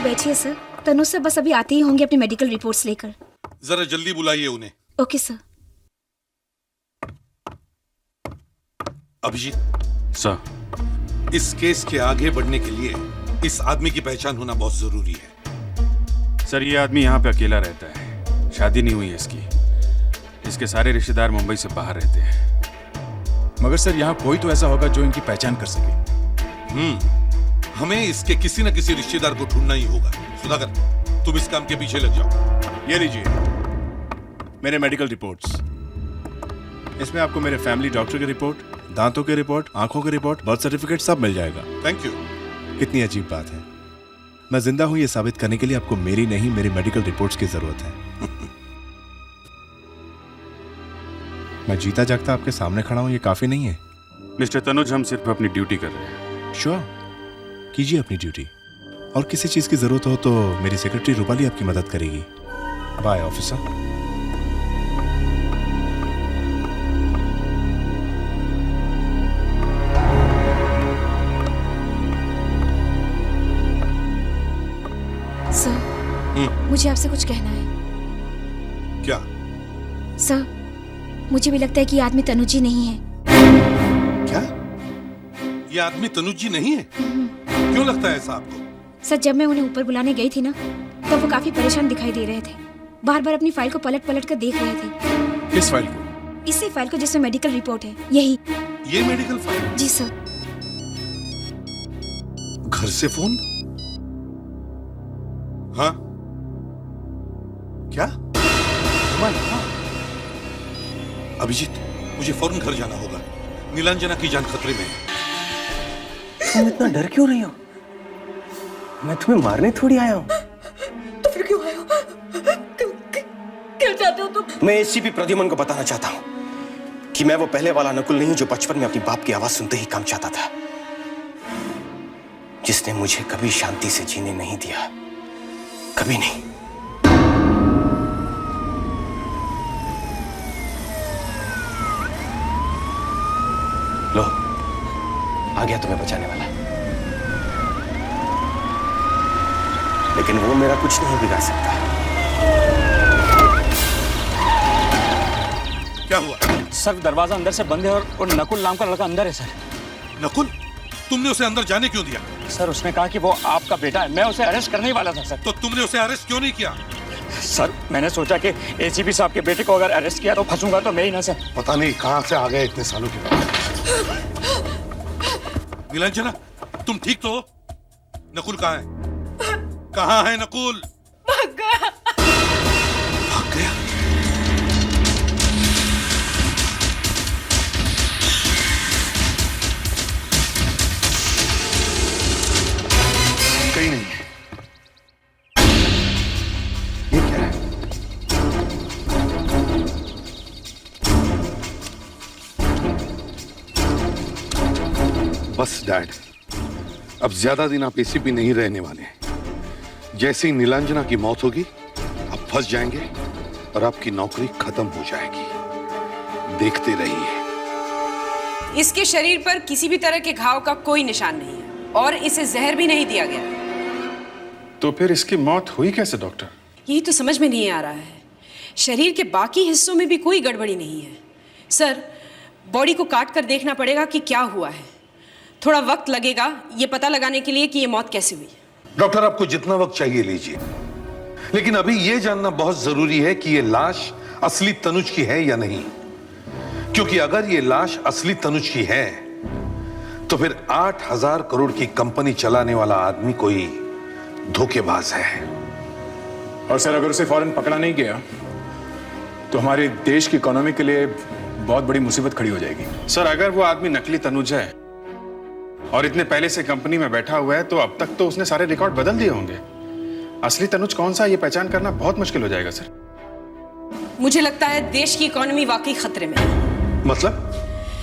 Speaker 18: बैठिए सर, तनु सर बस अभी आते ही होंगे अपनी मेडिकल रिपोर्ट्स लेकर।
Speaker 3: जरा जल्दी बुलाइए उन्हें।
Speaker 18: Okay sir.
Speaker 3: अभिजीत
Speaker 4: सर,
Speaker 3: इस केस के आगे बढ़ने के लिए इस आदमी की पहचान होना बहुत जरूरी है।
Speaker 4: सर, ये आदमी यहाँ पे अकेला रहता है, शादी नहीं हुई है इसकी। इसके सारे रिश्तेदार मुंबई से बाहर रहते हैं।
Speaker 16: मगर सर, यहाँ कोई तो ऐसा होगा जो इनकी पहचान कर सके।
Speaker 3: हमें इसके किसी न किसी रिश्तेदार को ढूंढना ही होगा। सुधाकर, तुम इस काम के पीछे लग जाओ।
Speaker 16: ये लीजिए मेरे मेडिकल रिपोर्ट्स। इसमें आपको मेरे फैमिली डॉक्टर की रिपोर्ट, दांतों की रिपोर्ट, आंखों की रिपोर्ट, बर्थ सर्टिफिकेट सब मिल जाएगा।
Speaker 3: Thank you.
Speaker 16: कितनी अजीब बात है, मैं जिंदा हूं ये साबित करने के लिए आपको मेरी नहीं, मेरी मेडिकल रिपोर्ट्स की जरूरत है। मैं जीता जागता आपके सामने खड़ा हूं, ये काफी नहीं है।
Speaker 4: मिस्टर तनुज, हम सिर्फ अपनी ड्यूटी कर रहे हैं।
Speaker 16: श्योर, कीजिए अपनी ड्यूटी। और किसी चीज की जरूरत हो तो मेरी सेक्रेटरी रूपाली आपकी मदद करेगी। Bye officer.
Speaker 18: सर, मुझे आपसे कुछ कहना है।
Speaker 3: क्या?
Speaker 18: सर, मुझे भी लगता है कि ये आदमी तनुज जी नहीं है।
Speaker 3: क्या? ये आदमी तनुज जी नहीं है? क्यों लगता है ऐसा आपको?
Speaker 18: सर, जब मैं उन्हें ऊपर बुलाने गई थी ना, तब वो काफी परेशान दिखाई दे रहे थे। बार बार अपनी फाइल को पलट पलट कर देख रहे थे।
Speaker 16: किस फाइल को?
Speaker 18: इसी फाइल को जिसमें मेडिकल रिपोर्ट है, यही।
Speaker 3: ये मेडिकल फाइल?
Speaker 18: जी सर।
Speaker 3: घर से फोन? हाँ? क्या? अभिजीत, मुझे फौरन घर जाना होगा। नीलांजना की जान खतरे में है।
Speaker 12: तुम इतना डर क्यों रही हो? मैं तुम्हें मारने थोड़ी आया हूँ।
Speaker 9: तो फिर क्यों आए हो? क्या चाहते हो तुम?
Speaker 10: मैं एसीपी प्रद्युमन को बताना चाहता हूँ कि मैं वो पहले वाला नकुल नहीं हूं जो बचपन में अपनी बाप की आवाज सुनते ही काम चाहता था, जिसने मुझे कभी शांति से जीने नहीं दिया, कभी नहीं। लो, आ गया तुम्हें बचाने वाला। लेकिन वो मेरा कुछ नहीं बिगाड़ सकता।
Speaker 3: क्या हुआ?
Speaker 6: सर, दरवाजा अंदर से बंद है और नकुल नाम का लड़का अंदर है सर।
Speaker 3: नकुल? तुमने उसे अंदर जाने क्यों दिया?
Speaker 6: सर, उसने कहा कि वो आपका बेटा है। मैं उसे अरेस्ट करने ही वाला था सर।
Speaker 3: तो तुमने उसे अरेस्ट क्यों नहीं किया?
Speaker 6: सर, मैंने सोचा कि एसीपी साहब के बेटे को अगर अरेस्ट किया तो फंसूंगा तो मैं ही ना सर।
Speaker 3: पता नहीं कहां से आ गए इतने सालों के बाद। नीलांजना, तुम ठीक तो हो? नकुल कहाँ है? कहाँ है नकुल?
Speaker 9: भाग गया।
Speaker 3: भाग गया? बस डैड, अब ज्यादा दिन आप एसीपी नहीं रहने वाले हैं। जैसे ही नीलांजना की मौत होगी आप फंस जाएंगे और आपकी नौकरी खत्म हो जाएगी। देखते रहिए।
Speaker 7: इसके शरीर पर किसी भी तरह के घाव का कोई निशान नहीं है और इसे जहर भी नहीं दिया गया।
Speaker 4: तो फिर इसकी मौत हुई कैसे डॉक्टर?
Speaker 7: यही तो समझ में नहीं आ रहा है। शरीर के बाकी हिस्सों में भी कोई गड़बड़ी नहीं है। सर, बॉडी को काट कर देखना पड़ेगा कि क्या हुआ है। थोड़ा वक्त लगेगा ये पता लगाने के लिए कि ये मौत कैसे हुई।
Speaker 3: डॉक्टर, आपको जितना वक्त चाहिए लीजिए, लेकिन अभी यह जानना बहुत जरूरी है कि यह लाश असली तनुज की है या नहीं। क्योंकि अगर यह लाश असली तनुज की है तो फिर 8,000 करोड़ की कंपनी चलाने वाला आदमी कोई धोखेबाज है।
Speaker 16: और सर, अगर उसे फौरन पकड़ा नहीं गया तो हमारे देश की इकोनॉमी के लिए बहुत बड़ी मुसीबत खड़ी हो जाएगी।
Speaker 4: सर, अगर वो आदमी नकली तनुज है और इतने पहले से कंपनी में बैठा हुआ है तो अब तक तो उसने सारे रिकॉर्ड बदल दिए होंगे। असली तनुज कौन सा, ये पहचान करना बहुत मुश्किल हो जाएगा सर।
Speaker 7: मुझे लगता है देश की इकोनॉमी वाकई खतरे में है।
Speaker 3: मतलब?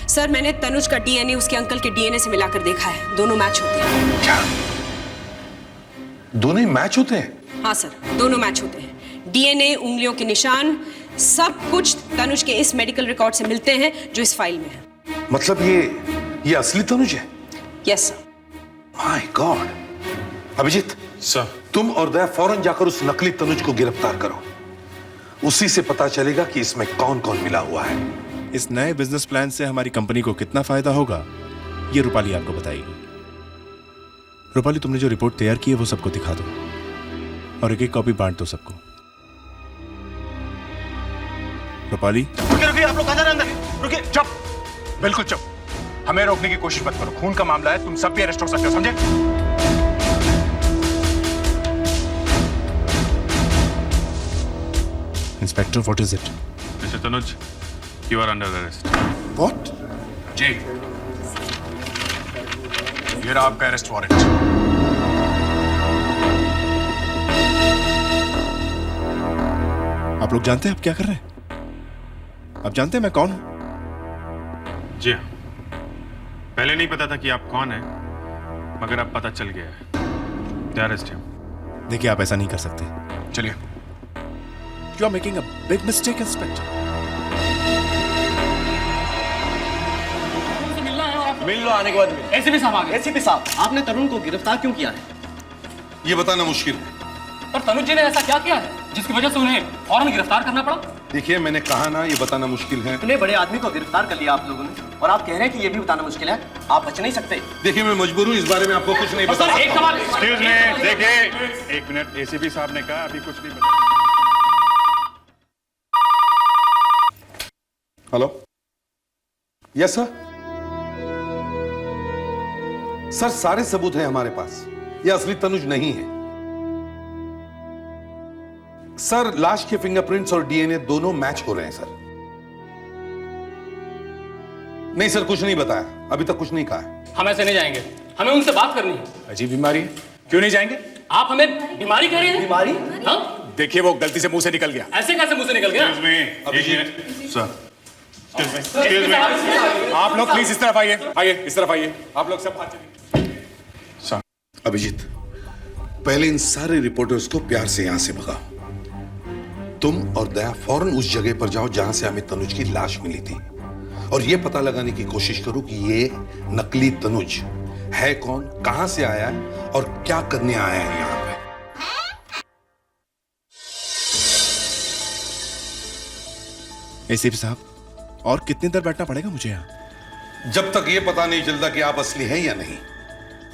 Speaker 7: सर, मैंने तनुज का डीएनए उसके अंकल के डीएनए से मिलाकर देखा है। दोनों मैच होते हैं।
Speaker 3: क्या? दोनों ही मैच होते हैं?
Speaker 7: हाँ सर, दोनों मैच होते हैं। डीएनए, उंगलियों के निशान, सब कुछ तनुज के इस मेडिकल रिकॉर्ड से मिलते हैं जो इस फाइल में है।
Speaker 3: मतलब ये असली तनुज है?
Speaker 7: Yes sir.
Speaker 3: My god. Abhijeet
Speaker 4: sir,
Speaker 3: तुम और दया फौरन जाकर उस नकली तनुज को गिरफ्तार करो। उसी से पता चलेगा कि इसमें कौन कौन मिला हुआ है।
Speaker 16: इस नए बिजनेस प्लान से हमारी कंपनी को कितना फायदा होगा ये रूपाली आपको बताएगी। रूपाली, तुमने जो रिपोर्ट तैयार की है वो सबको दिखा दो और एक एक कॉपी बांट दो सबको। रूपाली, रुकिए, आप लोग कहां जा रहे हैं अंदर? रुकिए, चुप, बिल्कुल चुप। हमें रोकने की कोशिश मत करो। खून का मामला है, तुम सब भी अरेस्ट हो सकते हो, समझे? Inspector, what is it?
Speaker 4: Mister Tanuj, you are under arrest.
Speaker 16: What? जी, ये रहा आपका अरेस्ट वारंट। आप लोग जानते हैं आप क्या कर रहे हैं? आप जानते हैं मैं कौन हूं?
Speaker 4: जी हाँ, पहले नहीं पता था कि आप कौन हैं, मगर अब पता चल गया है। They arrest him.
Speaker 16: देखिए, आप ऐसा नहीं कर सकते। चलिए। You are making a big mistake inspector.
Speaker 10: मिल लो आने के बाद।
Speaker 15: एसीपी साहब आ गए।
Speaker 10: एसीपी साहब, आपने तरुण को गिरफ्तार क्यों किया है?
Speaker 3: ये बताना मुश्किल है।
Speaker 15: पर तनुज जी ने ऐसा क्या किया है जिसकी वजह से उन्हें फौरन गिरफ्तार करना पड़ा?
Speaker 3: देखिए, मैंने कहा ना, ये बताना मुश्किल है।
Speaker 10: इतने बड़े आदमी को गिरफ्तार कर लिया आप लोगों ने और आप कह रहे हैं कि ये भी बताना मुश्किल है। आप बच नहीं सकते।
Speaker 3: देखिए, मैं मजबूर हूँ, इस बारे में आपको कुछ नहीं बता सकता।
Speaker 15: एक सवाल।
Speaker 4: एक्सक्यूज मी, देखिए, एक मिनट। एसीपी साहब ने कहा अभी कुछ नहीं बता।
Speaker 3: Hello, yes sir. सर, सारे सबूत हैं हमारे पास। यह असली तनुज नहीं है सर। लाश के फिंगरप्रिंट्स और डीएनए दोनों मैच हो रहे हैं सर। नहीं सर, कुछ नहीं बताया, अभी तक कुछ नहीं कहा है।
Speaker 15: हम ऐसे नहीं जाएंगे, हमें उनसे बात करनी है।
Speaker 16: अजीब बीमारी है, क्यों नहीं जाएंगे?
Speaker 15: आप हमें बीमारी कह रहे हैं?
Speaker 10: बीमारी?
Speaker 15: हाँ?
Speaker 16: देखिए, वो गलती से मुंह से निकल गया।
Speaker 15: ऐसे कैसे मुंह से निकल गया?
Speaker 3: अभिजीत सर,
Speaker 16: आप लोग प्लीज इस तरफ आइए, आइए इस तरफ आइए। आप लोग सब बात।
Speaker 3: अभिजीत, पहले इन सारे रिपोर्टर्स को प्यार से यहां से भगाओ। तुम और दया फौरन उस जगह पर जाओ जहां से हमें तनुज की लाश मिली थी और यह पता लगाने की कोशिश करो कि ये नकली तनुज है कौन, कहां से आया है और क्या करने आया है यहां पे।
Speaker 16: एसीपी साहब, और कितनी देर बैठना पड़ेगा मुझे यहाँ?
Speaker 3: जब तक ये पता नहीं चलता कि आप असली हैं या नहीं।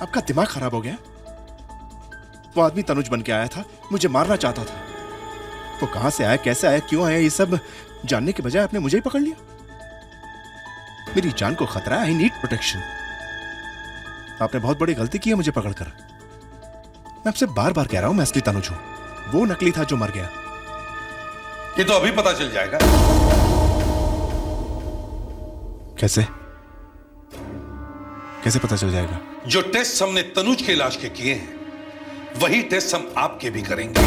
Speaker 16: आपका दिमाग खराब हो गया? वो आदमी तनुज बन के आया था, मुझे मारना चाहता था। वो कहां से आया, कैसे आया, क्यों आया, ये सब जानने के बजाय आपने मुझे ही पकड़ लिया। मेरी जान को खतरा है, आई नीड प्रोटेक्शन। आपने बहुत बड़ी गलती की है मुझे पकड़कर। मैं आपसे बार बार कह रहा हूं मैं असली तनुज हूं, वो नकली था जो मर गया।
Speaker 3: ये तो अभी पता चल जाएगा।
Speaker 16: कैसे कैसे पता चल जाएगा?
Speaker 3: जो टेस्ट हमने तनुज के लाश के किए हैं वही टेस्ट हम आपके भी करेंगे।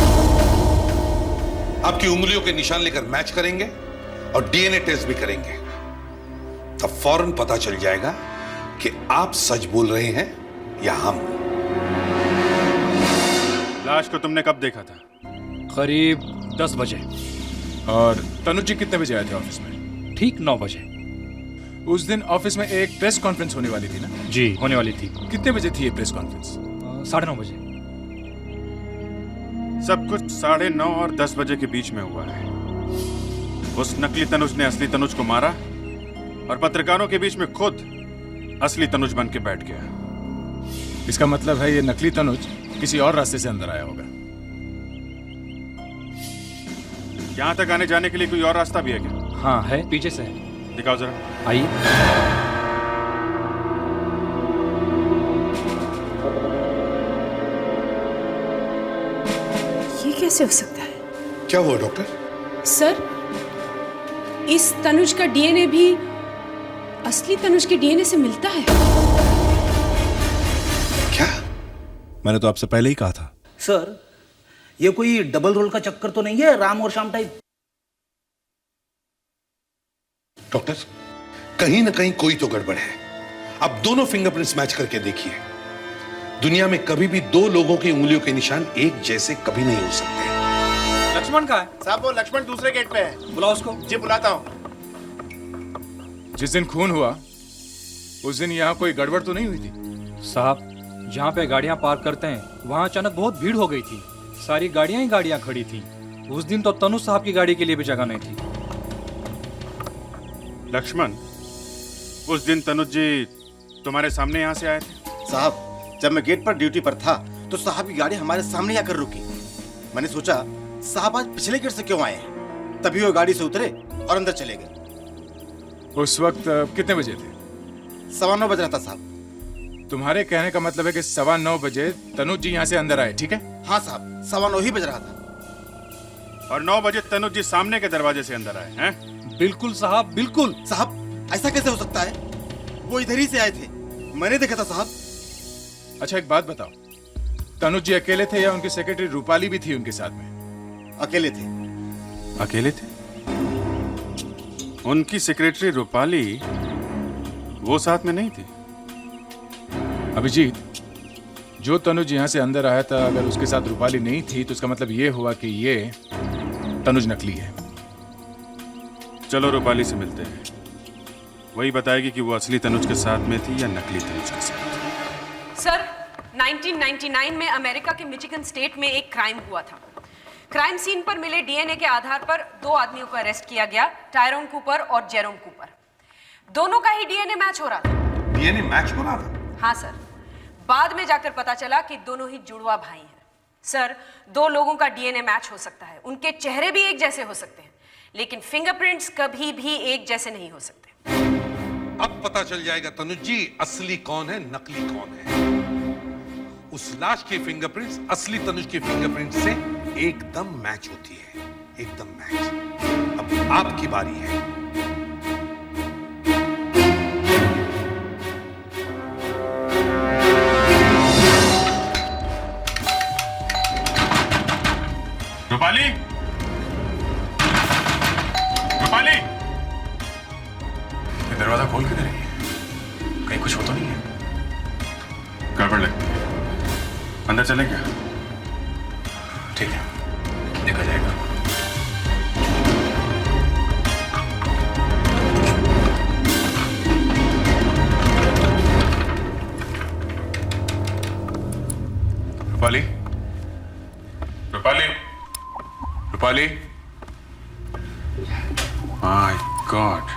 Speaker 3: आपकी उंगलियों के निशान लेकर मैच करेंगे और डीएनए टेस्ट भी करेंगे। तब फौरन पता चल जाएगा कि आप सच बोल रहे हैं या हम?
Speaker 4: लाश को तुमने कब देखा था?
Speaker 17: करीब 10 बजे।
Speaker 4: और तनुज जी कितने बजे आए थे ऑफिस में?
Speaker 17: ठीक 9 बजे।
Speaker 4: उस दिन ऑफिस में एक प्रेस कॉन्फ्रेंस होने वाली थी ना?
Speaker 17: जी, होने वाली थी।
Speaker 4: कितने बजे थी ये प्रेस कॉन्फ्रेंस?
Speaker 17: 9:30 बजे।
Speaker 4: सब कुछ 9:30 और 10 बजे के बीच में हुआ है। उस नकली तनुज ने असली तनुज को मारा और पत्रकारों के बीच में खुद असली तनुज बन के बैठ गया। इसका मतलब है ये नकली तनुज किसी और रास्ते से अंदर आया होगा। यहां तक आने जाने के लिए कोई और रास्ता भी है क्या?
Speaker 17: हाँ है, पीछे से है।
Speaker 4: दिखाओ जरा।
Speaker 17: आइए।
Speaker 7: ये कैसे हो सकता है?
Speaker 3: क्या हुआ डॉक्टर?
Speaker 7: सर, इस तनुज का डीएनए भी असली तनुज के डीएनए से मिलता है।
Speaker 3: क्या?
Speaker 16: मैंने तो आपसे पहले ही कहा था।
Speaker 13: सर, ये कोई डबल रोल का चक्कर तो नहीं है, राम और श्याम टाइप?
Speaker 3: डॉक्टर, कहीं ना कहीं कोई तो गड़बड़ है। अब दोनों फिंगरप्रिंट्स मैच करके देखिए। दुनिया में कभी भी दो लोगों की उंगलियों के निशान एक जैसे कभी नहीं हो सकते।
Speaker 11: लक्ष्मण कहाँ है?
Speaker 16: साहब वो लक्ष्मण दूसरे गेट पे है।
Speaker 13: बुलाओ उसको।
Speaker 16: जी बुलाता हूँ।
Speaker 4: जिस दिन खून हुआ उस दिन यहाँ कोई गड़बड़ तो नहीं हुई थी?
Speaker 17: साहब, जहाँ पे गाड़ियाँ पार्क करते हैं वहाँ अचानक बहुत भीड़ हो गई थी। सारी गाड़ियाँ ही गाड़ियाँ खड़ी थी। उस दिन तो तनु साहब की गाड़ी के लिए भी जगह नहीं थी।
Speaker 4: लक्ष्मण, उस दिन तनुज जी तुम्हारे सामने यहाँ से आए थे?
Speaker 19: साहब, जब मैं गेट पर ड्यूटी पर था तो साहब की गाड़ी हमारे सामने आकर रुकी। मैंने सोचा साहब आज पिछले गेट से क्यों आए हैं, तभी वो गाड़ी से उतरे और अंदर चले गए।
Speaker 4: उस वक्त कितने बजे थे?
Speaker 19: 9:15 बज रहा था साहब।
Speaker 4: तुम्हारे कहने का मतलब है कि 9:15 बजे तनुज जी यहाँ से अंदर आए, ठीक है?
Speaker 19: हाँ साहब, 9:15 ही बज रहा था।
Speaker 4: और 9 बजे तनुज जी सामने के दरवाजे से अंदर आए हैं?
Speaker 17: बिल्कुल साहब, बिल्कुल।
Speaker 19: साहब, ऐसा कैसे हो सकता है? वो इधर ही से आए थे, मैंने देखा था साहब।
Speaker 4: अच्छा एक बात बताओ, तनुज जी अकेले थे या उनकी सेक्रेटरी रूपाली भी थी उनके साथ में?
Speaker 19: अकेले थे।
Speaker 4: अकेले थे? उनकी सेक्रेटरी रूपाली वो साथ में नहीं थी? अभिजीत, जो तनुज यहाँ से अंदर आया था, अगर उसके साथ रूपाली नहीं थी तो इसका मतलब ये हुआ कि ये तनुज नकली है। चलो रूपाली से मिलते हैं, वही बताएगी कि वो असली तनुज के साथ में थी या नकली तनुज के साथ।
Speaker 7: सर, 1999 में अमेरिका के मिचिगन स्टेट में एक क्राइम हुआ था। क्राइम सीन पर मिले डीएनए के आधार पर 2 आदमियों को अरेस्ट किया गया, टायरोन कूपर और जेरोम कूपर। दोनों का ही डीएनए मैच हो रहा था।
Speaker 3: डीएनए मैच हो रहा था?
Speaker 7: हाँ सर, बाद में जाकर पता चला कि दोनों ही जुड़वा भाई हैं। सर, 2 लोगों का डीएनए मैच हो सकता है, उनके चेहरे भी एक जैसे हो सकते हैं, लेकिन फिंगरप्रिंट्स कभी भी एक जैसे नहीं हो सकते।
Speaker 3: अब पता चल जाएगा तनुज जी असली कौन है, नकली कौन है। उस लाश की फिंगरप्रिंट्स असली तनुज की फिंगरप्रिंट से एकदम मैच होती है, एकदम मैच। अब आपकी बारी है।
Speaker 4: रूपाली, रूपाली, ये दरवाजा खोल के दे रही है, कहीं कुछ हो तो नहीं है? गड़बड़ लगती है, अंदर चलें क्या? ठीक है, देखा जाएगा। Rupali, Rupali, Rupali, my God.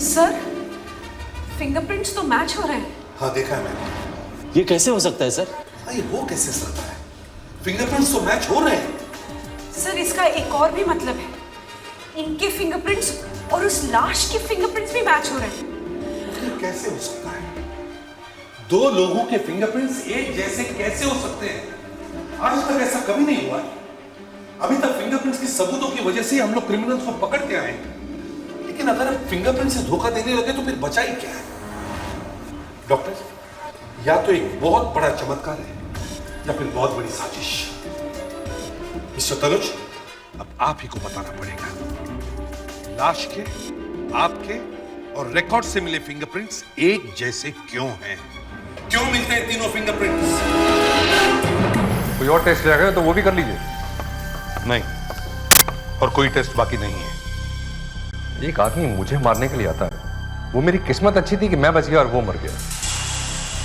Speaker 7: Sir, fingerprints तो मैच हो रहे हैं।
Speaker 3: हाँ देखा है मैंने।
Speaker 13: ये कैसे हो सकता है सर?
Speaker 3: ये हो कैसे सकता है? फिंगरप्रिंट्स तो मैच हो रहे हैं।
Speaker 7: सर, इसका एक और भी मतलब है, इनके फिंगरप्रिंट्स और उस लाश के फिंगरप्रिंट्स भी मैच हो रहे हैं।
Speaker 3: ये कैसे हो सकता है? 2 लोगों के फिंगरप्रिंट्स एक जैसे कैसे हो सकते हैं? आज तक ऐसा कभी नहीं हुआ। अभी तक फिंगरप्रिंट्स के सबूतों की वजह से हम लोग क्रिमिनल्स को पकड़ के आए, लेकिन अगर फिंगरप्रिंट से धोखा देने लगे तो फिर बचा ही क्या है? डॉक्टर, या तो एक बहुत बड़ा चमत्कार है या फिर बहुत बड़ी साजिश? मिस्टर तनुज, अब आप ही को बताना पड़ेगा, लाश के, आपके और रिकॉर्ड से मिले फिंगरप्रिंट्स एक जैसे क्यों हैं? क्यों मिलते हैं तीनों फिंगरप्रिंट्स?
Speaker 20: कोई और टेस्ट रहेगा तो वो भी कर लीजिए।
Speaker 3: नहीं, और कोई टेस्ट बाकी नहीं है।
Speaker 20: एक आदमी मुझे मारने के लिए आता है, वो मेरी किस्मत अच्छी थी कि मैं बच गया और वो मर गया,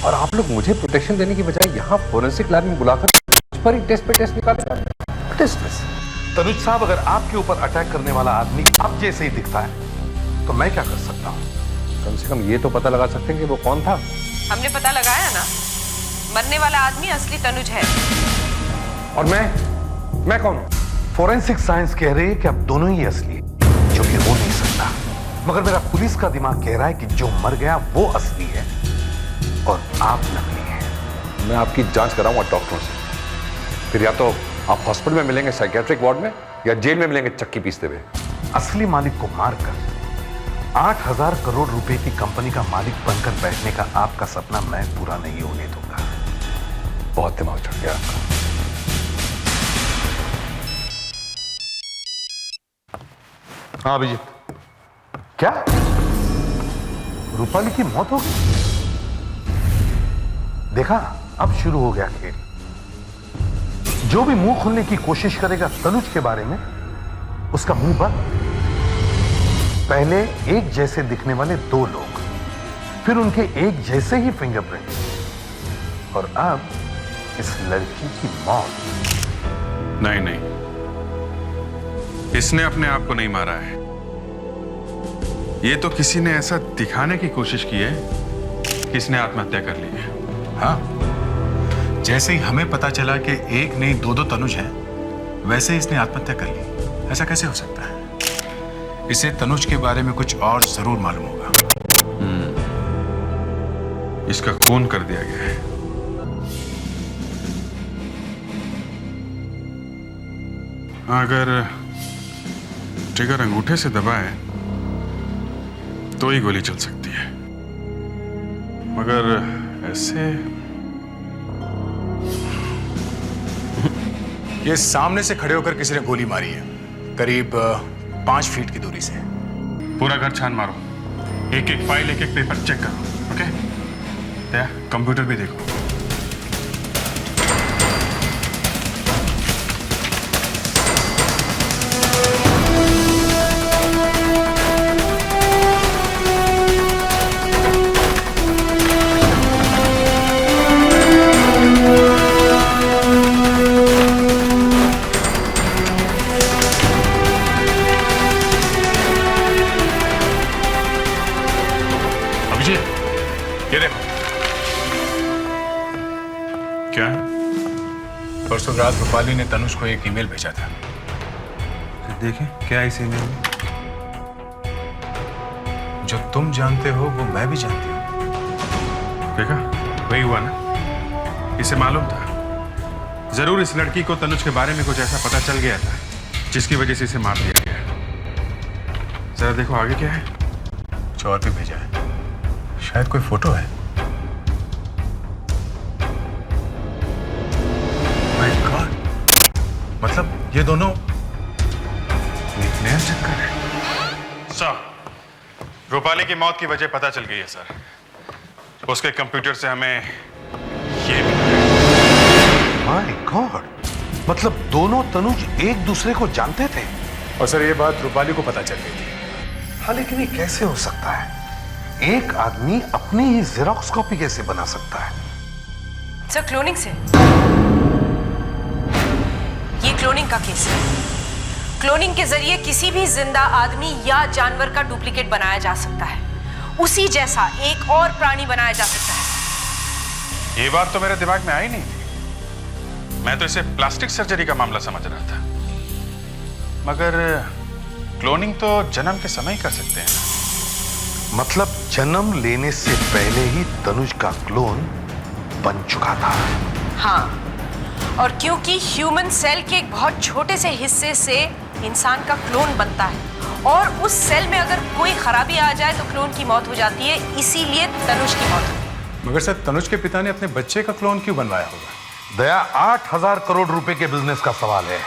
Speaker 20: और आप लोग मुझे प्रोटेक्शन देने की बजाय यहाँ फोरेंसिक लैब में बुलाकर मुझ पर ही टेस्ट पे टेस्ट निकाले जा रहे हैं।
Speaker 3: तनुज साहब, अगर आपके ऊपर अटैक करने वाला आदमी आप जैसे ही दिखता है तो मैं क्या कर सकता हूँ?
Speaker 20: कम से कम ये तो पता लगा सकते हैं कि वो कौन था।
Speaker 7: हमने पता लगाया ना, मरने वाला आदमी असली तनुज है।
Speaker 20: और मैं कौन हूँ?
Speaker 3: फोरेंसिक साइंस कह रही है कि आप दोनों ही असली हैं, जो कि हो नहीं सकता। मगर मेरा पुलिस का दिमाग कह रहा है कि जो मर गया वो असली है और आप नकली हैं।
Speaker 20: मैं आपकी जांच कराऊंगा डॉक्टरों से, फिर या तो आप हॉस्पिटल में मिलेंगे साइकेट्रिक वार्ड में, या जेल में मिलेंगे चक्की पीसते हुए।
Speaker 3: असली मालिक को मारकर 8,000 करोड़ रुपए की कंपनी का मालिक बनकर बैठने का आपका सपना मैं पूरा नहीं होने दूंगा।
Speaker 20: बहुत दिमाग चढ़ गया आपका।
Speaker 3: हाँ अभिजीत, क्या रूपाली की मौत हो गई? देखा, अब शुरू हो गया खेल। जो भी मुंह खोलने की कोशिश करेगा तनुज के बारे में, उसका मुंह बंद। पहले एक जैसे दिखने वाले 2 लोग, फिर उनके एक जैसे ही फिंगरप्रिंट्स, और अब इस लड़की की मौत।
Speaker 4: नहीं, इसने अपने आप को नहीं मारा है। ये तो किसी ने ऐसा दिखाने की कोशिश की है कि इसने आत्महत्या कर ली है।
Speaker 21: हाँ, जैसे ही हमें पता चला कि एक नहीं 2 तनुज हैं, वैसे ही इसने आत्महत्या कर ली। ऐसा कैसे हो सकता है? इसे तनुज के बारे में कुछ और जरूर मालूम होगा।
Speaker 4: इसका खून कर दिया गया है। अगर ट्रिगर अंगूठे से दबा है तो ही गोली चल सकती है, मगर ऐसे
Speaker 21: ये सामने से खड़े होकर किसी ने गोली मारी है, करीब 5 फीट की दूरी से।
Speaker 4: पूरा घर छान मारो, एक एक फाइल, एक एक पेपर चेक करो। ओके? कंप्यूटर भी देखो।
Speaker 21: ये देखो,
Speaker 4: क्या है?
Speaker 21: परसों रात रूपाली ने तनुज को एक ईमेल भेजा था।
Speaker 4: देखें क्या है इस ईमेल में?
Speaker 21: जो तुम जानते हो वो मैं भी जानती हूँ।
Speaker 4: देखा, वही हुआ ना। इसे मालूम था जरूर इस लड़की को तनुज के बारे में कुछ ऐसा पता चल गया था जिसकी वजह से इसे मार दिया गया। जरा देखो आगे क्या है।
Speaker 21: कुछ और भी भेजा है, शायद कोई फोटो है। माय गॉड, मतलब ये दोनों एक नया चक्कर है।
Speaker 4: सर, रूपाली की मौत की वजह पता चल गई है सर। उसके कंप्यूटर से हमें ये
Speaker 3: माय गॉड, मतलब दोनों तनुज एक दूसरे को जानते थे।
Speaker 21: और सर ये बात रूपाली को पता चल गई थी।
Speaker 3: हाँ, लेकिन ये कैसे हो सकता है? एक आदमी अपनी ही जेरॉक्स कॉपी कैसे बना सकता है?
Speaker 7: सर, क्लोनिंग से। ये क्लोनिंग का केस है। क्लोनिंग के जरिए किसी भी जिंदा आदमी या जानवर का डुप्लीकेट बनाया जा सकता है। उसी जैसा एक और प्राणी बनाया जा सकता है।
Speaker 4: ये बात तो मेरे दिमाग में आई नहीं थी। मैं तो इसे प्लास्टिक सर्जरी का मामला समझ रहा था, मगर क्लोनिंग तो जन्म के समय ही कर सकते हैं।
Speaker 3: मतलब जन्म लेने से पहले ही तनुज का क्लोन बन चुका था।
Speaker 7: हाँ, और क्योंकि ह्यूमन सेल के एक बहुत छोटे से हिस्से से इंसान का क्लोन बनता है, और उस सेल में अगर कोई खराबी आ जाए तो क्लोन की मौत हो जाती है, इसीलिए तनुज की मौत हुई।
Speaker 21: मगर सर, तनुज के पिता ने अपने बच्चे का क्लोन क्यों बनवाया होगा? दया 8,000 करोड़ रुपए के बिजनेस का सवाल है।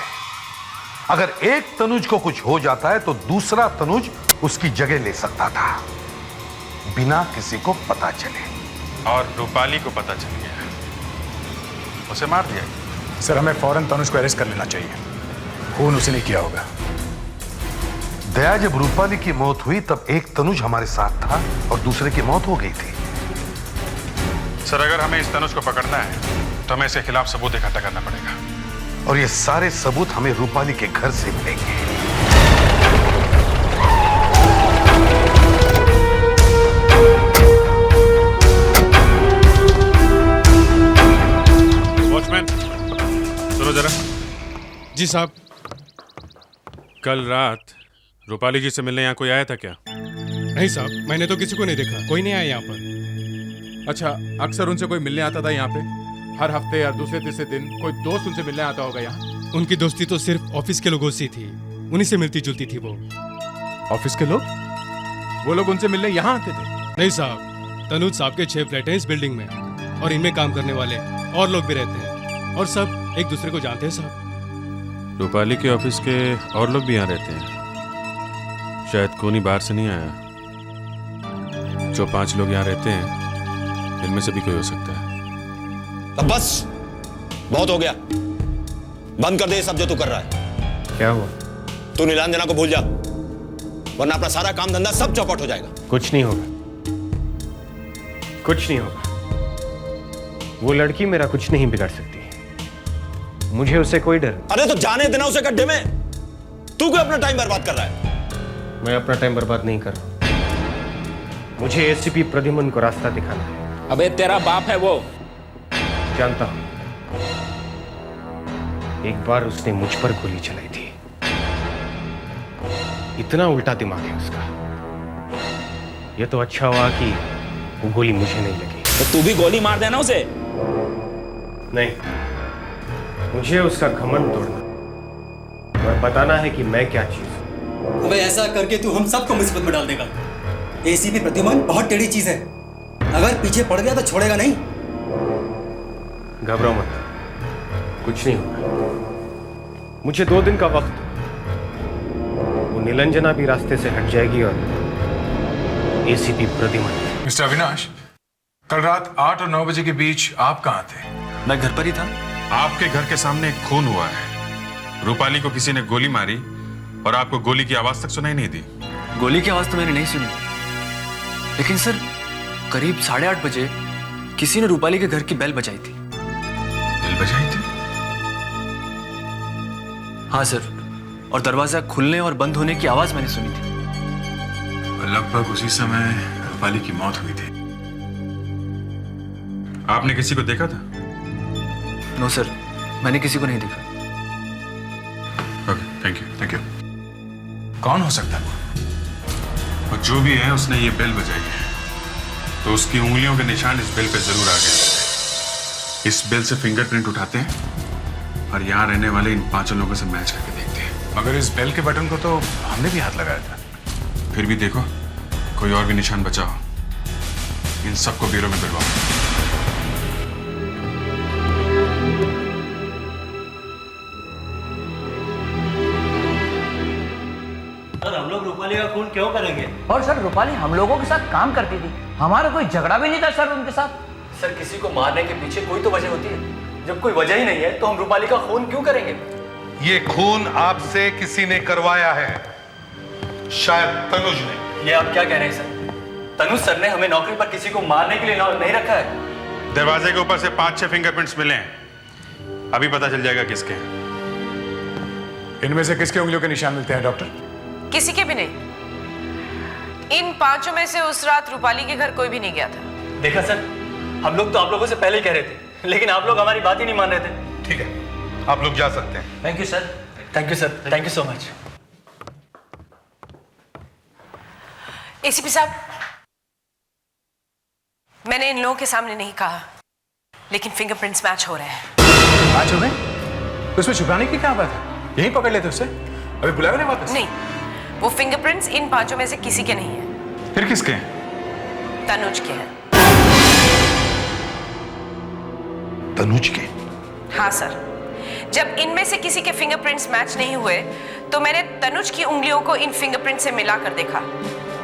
Speaker 21: अगर एक तनुज को कुछ हो जाता है तो दूसरा तनुज उसकी जगह ले सकता था बिना किसी को पता चले।
Speaker 4: और रूपाली को पता चल गया, उसे मार दिया।
Speaker 21: सर, हमें फौरन तनुज को अरेस्ट कर लेना चाहिए। खून उसे नहीं किया होगा। दया, जब रूपाली की मौत हुई तब एक तनुज हमारे साथ था और दूसरे की मौत हो गई थी।
Speaker 4: सर, अगर हमें इस तनुज को पकड़ना है तो हमें इसके खिलाफ सबूत इकट्ठा करना पड़ेगा,
Speaker 21: और ये सारे सबूत हमें रूपाली के घर से मिलेंगे।
Speaker 4: वॉचमैन, सुनो जरा।
Speaker 2: जी साहब।
Speaker 4: कल रात रूपाली जी से मिलने यहाँ कोई आया था क्या?
Speaker 2: नहीं साहब, मैंने तो किसी को नहीं देखा, कोई नहीं आया यहाँ पर।
Speaker 21: अच्छा, अक्सर उनसे कोई मिलने आता था यहाँ पे? हर हफ्ते या दूसरे तीसरे दिन कोई दोस्त उनसे मिलने आता होगा यहाँ?
Speaker 2: उनकी दोस्ती तो सिर्फ ऑफिस के लोगों से थी, उन्हीं से मिलती जुलती थी वो।
Speaker 21: ऑफिस के लोग? वो लोग उनसे मिलने यहाँ आते थे?
Speaker 2: नहीं साहब, तनुज साहब के 6 फ्लैट हैं इस बिल्डिंग में, और इनमें काम करने वाले और लोग भी रहते हैं, और सब एक दूसरे को जानते हैं साहब।
Speaker 4: रूपाली के ऑफिस के और लोग भी यहाँ रहते हैं, शायद कोई बाहर से नहीं आया। जो 5 लोग यहाँ रहते हैं इनमें से भी कोई हो सकता है।
Speaker 22: अब बस, बहुत हो गया। बंद कर दे ये सब जो तू कर रहा है।
Speaker 10: क्या हुआ?
Speaker 22: तू नीलांजना को भूल जा, वरना अपना सारा काम धंधा सब चौपट हो जाएगा।
Speaker 10: कुछ नहीं होगा, कुछ नहीं होगा। वो लड़की मेरा कुछ नहीं बिगाड़ सकती, मुझे उससे कोई डर नहीं।
Speaker 22: अरे तो जाने देना उसे गड्ढे में। तू क्यों अपना टाइम बर्बाद कर रहा है?
Speaker 10: मैं अपना टाइम बर्बाद नहीं कर रहा। मुझे एसीपी प्रद्युम्न को रास्ता दिखाना है।
Speaker 22: अबे तेरा बाप है वो।
Speaker 10: जानता हूं, एक बार उसने मुझ पर गोली चलाई थी। इतना उल्टा दिमाग है उसका। यह तो अच्छा हुआ कि वो गोली मुझे नहीं लगी।
Speaker 22: तो तू भी गोली मार देना उसे।
Speaker 10: नहीं, मुझे उसका घमंड तोड़ना और बताना है कि मैं क्या चीज हूं।
Speaker 23: अबे ऐसा करके तू हम सबको मुसीबत में डाल देगा। एसीपी प्रद्युम्न बहुत टेढ़ी चीज है, अगर पीछे पड़ गया तो छोड़ेगा नहीं।
Speaker 10: घबराओ मत, कुछ नहीं होगा। मुझे 2 दिन का वक्त दो। वो नीलांजना भी रास्ते से हट जाएगी और एसीपी प्रद्युम्न।
Speaker 21: मिस्टर अविनाश, कल रात 8 और 9 बजे के बीच आप कहाँ थे?
Speaker 24: मैं घर पर ही था।
Speaker 4: आपके घर के सामने एक खून हुआ है। रूपाली को किसी ने गोली मारी और आपको गोली की आवाज तक सुनाई नहीं दी।
Speaker 24: गोली की आवाज तो मैंने नहीं सुनी, लेकिन सर करीब 8:30 बजे किसी ने रूपाली के घर की बेल बजाई थी।
Speaker 21: बेल बजाई थी?
Speaker 24: हाँ सर, और दरवाजा खुलने और बंद होने की आवाज मैंने सुनी थी।
Speaker 21: लगभग उसी समय रूपाली की मौत हुई थी।
Speaker 4: आपने किसी को देखा था?
Speaker 24: नो सर, मैंने किसी को नहीं देखा।
Speaker 21: Okay, thank you. कौन हो सकता है?
Speaker 4: और जो भी है उसने ये बेल बजाई है, तो उसकी उंगलियों के निशान इस बेल पे जरूर आ गए। इस बेल से फिंगरप्रिंट उठाते हैं और यहाँ रहने वाले इन 5 लोगों से मैच करके देखते हैं।
Speaker 21: मगर इस बेल के बटन को तो हमने भी हाथ लगाया था।
Speaker 4: फिर भी देखो, कोई और भी निशान बचा हो, इन सबको ब्यूरो में बुलवाओ।
Speaker 25: सर, हम लोग रूपाली का खून क्यों करेंगे?
Speaker 26: और सर, रूपाली हम लोगों के साथ काम करती थी, हमारा कोई झगड़ा भी नहीं था सर उनके साथ।
Speaker 24: सर, किसी को मारने के पीछे कोई तो वजह होती है। जब कोई वजह ही नहीं है तो हम रूपाली का खून क्यों करेंगे?
Speaker 21: ये खून आपसे किसी ने करवाया है, शायद तनुज ने।
Speaker 24: ये आप क्या कह रहे हैं सर? तनुज सर ने हमें नौकरी पर किसी को मारने के लिए नहीं रखा है।
Speaker 4: दरवाजे के ऊपर से 5-6 फिंगरप्रिंट्स मिले हैं, अभी पता चल जाएगा किसके हैं।
Speaker 21: इनमें से किसके उंगलियों के निशान मिलते हैं डॉक्टर?
Speaker 7: किसी के भी नहीं। इन 5 में से उस रात रूपाली के घर कोई भी नहीं गया था।
Speaker 24: देखा सर, हम लोग तो आप लोगों से पहले ही कह रहे थे, लेकिन आप लोग हमारी बात ही नहीं मान रहे थे।
Speaker 21: ठीक है, आप लोग जा सकते हैं।
Speaker 24: Thank you sir. Thank you sir, thank you so much.
Speaker 7: ACP साहब, मैंने इन लोगों के सामने नहीं कहा, लेकिन फिंगरप्रिंट्स मैच हो रहे हैं।
Speaker 21: मैच हो गए? तो उसमें छुपाने की क्या बात है? यहीं पकड़ लेते उसे। अभी बुलाया नहीं वापस?
Speaker 7: नहीं, वो फिंगरप्रिंट्स इन 5 में से किसी के नहीं है।
Speaker 21: फिर किसके हैं?
Speaker 7: तनुज के हैं।
Speaker 21: तनुज के?
Speaker 7: हाँ सर, जब इनमें से किसी के फिंगरप्रिंट्स मैच नहीं हुए तो मैंने तनुज की उंगलियों को इन फिंगरप्रिंट से मिलाकर देखा,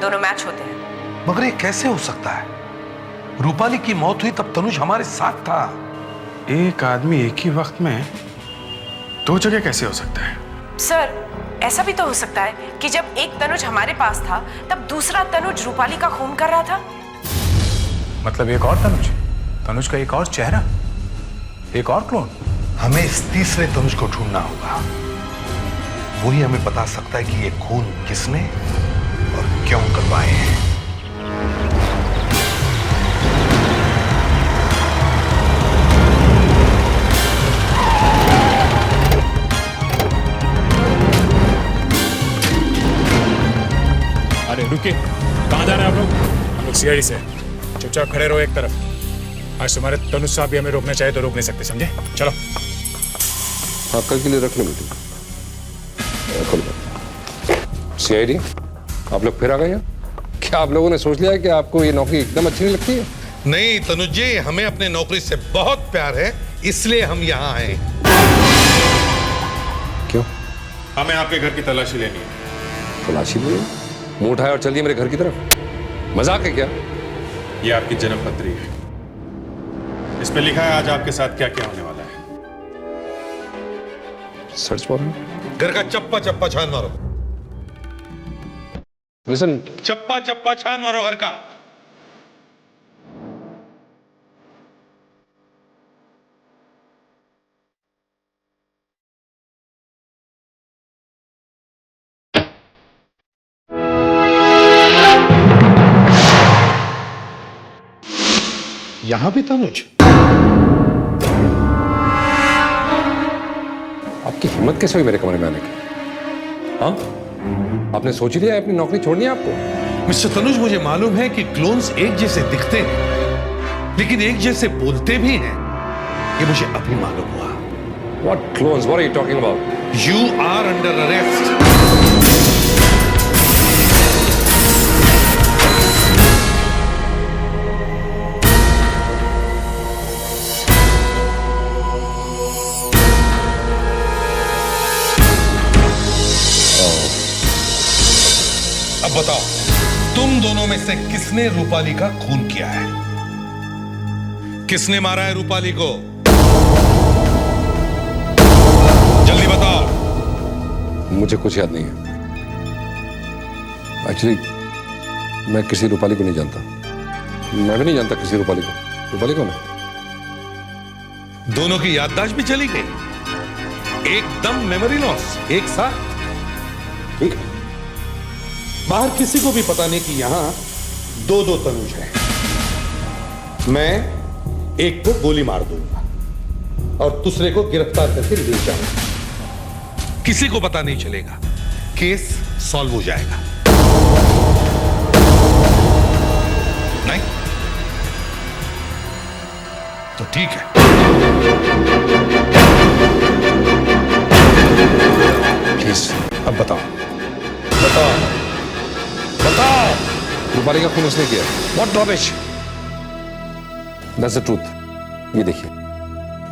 Speaker 7: दोनों मैच होते हैं।
Speaker 1: मगर ये कैसे हो सकता है? रूपाली की मौत हुई तब तनुज हमारे साथ था।
Speaker 21: एक आदमी एक ही वक्त में दो जगह कैसे हो सकता है?
Speaker 7: सर, ऐसा भी तो हो सकता है कि जब एक तनुज हमारे पास था तब दूसरा तनुज रूपाली का खून कर रहा था।
Speaker 21: मतलब एक और तनुज, तनुज का एक और चेहरा, एक और क्लोन।
Speaker 1: हमें इस तीसरे तनुज को ढूंढना होगा। वही हमें बता सकता है कि ये खून किसने और क्यों करवाए हैं।
Speaker 21: अरे रुकिए, कहाँ जा रहे हैं आप लोग? हम लोग सीआईडी से। चुपचाप खड़े रहो एक तरफ। आज तुम्हारे तनुज साहब भी हमें रोकना चाहे तो रोक नहीं सकते, समझे? चलो।
Speaker 20: हाँ, कल के लिए रख लो मीटिंग। सीआईडी, आप लोग फिर आ गए हैं? क्या आप लोगों ने सोच लिया है कि आपको ये नौकरी एकदम अच्छी नहीं लगती है?
Speaker 1: नहीं तनुज जी, हमें अपने नौकरी से बहुत प्यार है, इसलिए हम यहाँ आए।
Speaker 20: क्यों?
Speaker 21: हमें आपके घर की तलाशी लेनी है।
Speaker 20: तलाशी लिए? मुंह उठाए और चलिए मेरे घर की तरफ। मजाक है क्या?
Speaker 21: ये आपकी जन्म पत्री है, इसमें लिखा है आज आपके साथ क्या क्या होने वाला है।
Speaker 20: सर्च मारो।
Speaker 1: घर का चप्पा चप्पा छान मारो।
Speaker 20: लिसन,
Speaker 1: चप्पा चप्पा छान मारो घर का। यहां भी तनुज?
Speaker 20: आपकी हिम्मत कैसे हुई मेरे कमरे में आने की? हाँ, आपने सोच लिया है अपनी नौकरी छोड़नी है आपको?
Speaker 1: मिस्टर तनुज, मुझे मालूम है कि क्लोन्स एक जैसे दिखते हैं लेकिन एक जैसे बोलते भी हैं। ये मुझे अभी मालूम हुआ।
Speaker 20: What clones? What are you talking about?
Speaker 1: You are under arrest. अब बताओ, तुम दोनों में से किसने रूपाली का खून किया है? किसने मारा है रूपाली को? जल्दी बताओ।
Speaker 20: मुझे कुछ याद नहीं है। एक्चुअली मैं किसी रूपाली को नहीं जानता। मैं भी नहीं जानता किसी रूपाली को। रूपाली कौन है?
Speaker 1: दोनों की याददाश्त भी चली गई, एकदम मेमोरी लॉस एक साथ। ठीक है, बाहर किसी को भी पता नहीं कि यहां दो दो तनुज हैं। मैं एक को गोली मार दूंगा और दूसरे को गिरफ्तार करके ले जाऊंगा। किसी को पता नहीं चलेगा, केस सॉल्व हो जाएगा। नहीं तो ठीक है।
Speaker 20: प्लीज
Speaker 1: अब बताओ बताओ बताओ।
Speaker 20: रूपाली का खून उसने किया। What rubbish! That's the truth. ये देखिए,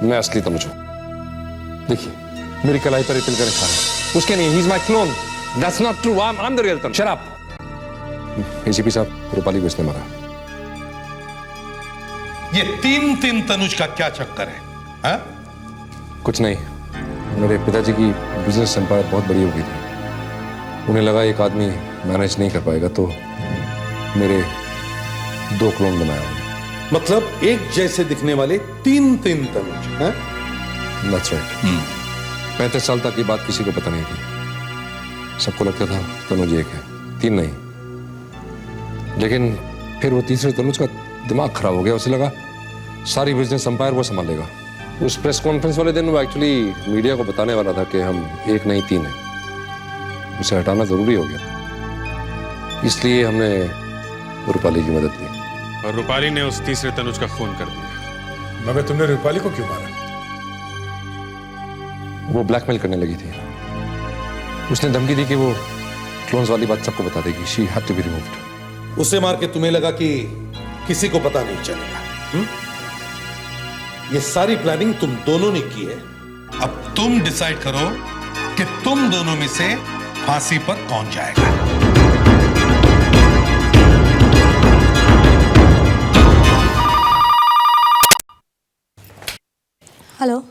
Speaker 20: मैं असली तनुज हूं। देखिए, मेरी कलाई पर तिल का निशान है। उसके नहीं, he's my clone. That's not true. I'm the real Tanuj. Shut up. ACP साहब, रूपाली को इसने मारा।
Speaker 1: ये तीन तीन तनुज का क्या चक्कर है? हा?
Speaker 20: कुछ नहीं, मेरे पिताजी की बिजनेस एम्पायर बहुत बड़ी हो गई थी। उन्हें लगा एक आदमी मैनेज नहीं कर पाएगा तो मेरे दो क्लोन बनाया उन्होंने।
Speaker 1: मतलब एक जैसे दिखने वाले तीन तीन तनुज?
Speaker 20: That's right. 35 साल तक ये बात किसी को पता नहीं थी। सबको लगता था तनुज एक है, तीन नहीं। लेकिन फिर वो तीसरे तनुज का दिमाग खराब हो गया। उसे लगा सारी बिजनेस एम्पायर वो संभालेगा। उस प्रेस कॉन्फ्रेंस वाले दिन वो एक्चुअली मीडिया को बताने वाला था कि हम एक नहीं तीन हैं। उसे हटाना जरूरी हो गया, इसलिए हमने रूपाली की मदद ली।
Speaker 21: और रूपाली ने उस तीसरे तनुज का खून कर दिया। मगर तुमने रूपाली को क्यों मारा?
Speaker 20: वो ब्लैकमेल करने लगी थी। उसने धमकी दी कि वो क्लोन्स वाली बात सबको बता देगी। She had to be removed.
Speaker 1: उसे मार के तुम्हें लगा कि किसी को पता नहीं चलेगा? ये सारी प्लानिंग तुम दोनों ने की है। अब तुम डिसाइड करो कि तुम दोनों में से फांसी पर कौन जाएगा।
Speaker 9: हेलो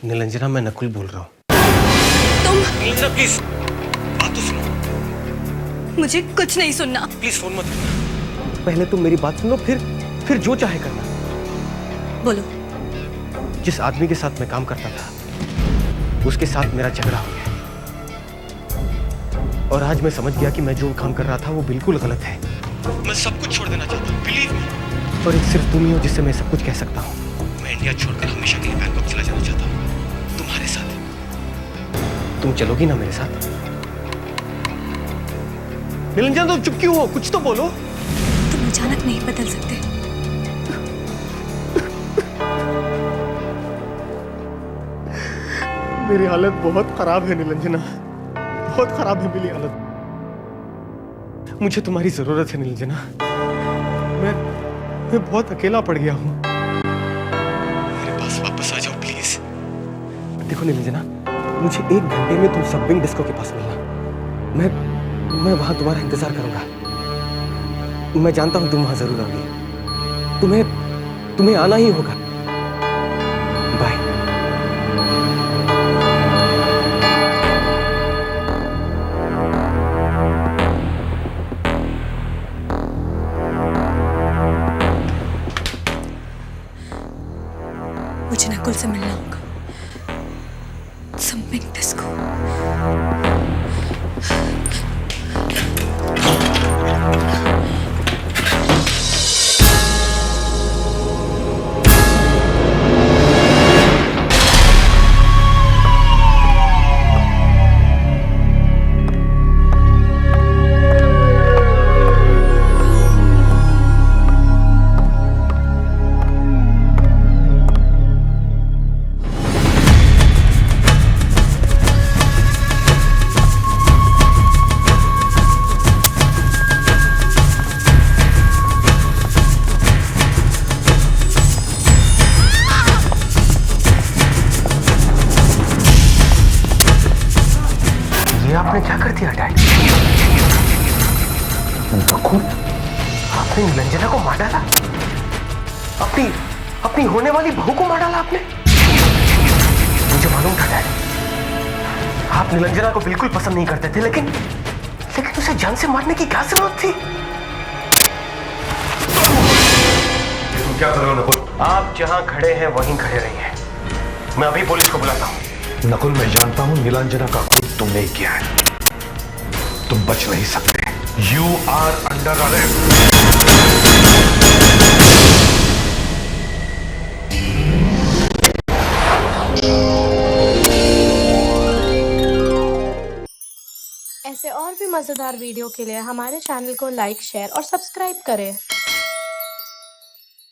Speaker 10: निलंजना, मैं नकुल बोल रहा हूँ।
Speaker 9: तुम
Speaker 10: प्लीज बात तो सुनो।
Speaker 9: मुझे कुछ नहीं सुनना।
Speaker 10: प्लीज फोन मत करना। पहले तुम मेरी बात सुनो, फिर जो चाहे करना।
Speaker 9: बोलो।
Speaker 10: जिस आदमी के साथ मैं काम करता था उसके साथ मेरा झगड़ा हो गया और आज मैं समझ गया कि मैं जो काम कर रहा था वो बिल्कुल गलत है। मैं सब कुछ छोड़ देना चाहता हूँ, बिलीव मी। और एक सिर्फ तुम ही हो जिससे मैं सब कुछ कह सकता हूँ। मैं इंडिया छोड़कर हमेशा के लिए बैंकॉक चला जाना चाहता हूँ, तुम्हारे साथ। तुम चलोगी ना मेरे साथ? निरंजना, तुम चुप क्यों हो? कुछ तो बोलो।
Speaker 9: तुम अचानक नहीं बदल सकते।
Speaker 10: मेरी हालत बहुत खराब है निरंजना, बहुत खराब है मेरी हालत। मुझे तुम्हारी जरूरत है निरंजना। मैं बहुत अकेला पड़ गया हूँ। मेरे पास वापस आ जाओ प्लीज। देखो निरंजना, मुझे 1 घंटे में तुम सब्बिंग डिस्को के पास मिलना। मैं वहां तुम्हारा इंतजार करूंगा। मैं जानता हूं तुम वहां जरूर आओगी। तुम्हें आना ही होगा। बाय।
Speaker 9: मुझे नकुल से मिलना होगा। सब्बिंग डिस्को।
Speaker 10: आपने क्या कर दिया डैड? नकुल, आपने निरंजना को मार डाला? अपनी होने वाली बहू को मार डाला आपने? मुझे मालूम था डैड, आप निरंजना को बिल्कुल पसंद नहीं करते थे, लेकिन उसे जान से मारने की क्या जरूरत थी?
Speaker 20: तुम क्या कर रहे हो नकुल?
Speaker 10: आप जहां खड़े हैं वहीं खड़े रहिए। मैं अभी पुलिस को बुलाता हूं।
Speaker 20: नकुल, मैं जानता हूं निरंजना का खुद तुमने ही किया है। तुम बच नहीं सकते। You are under arrest.
Speaker 5: ऐसे और भी मजेदार वीडियो के लिए हमारे चैनल को लाइक, शेयर और सब्सक्राइब करें।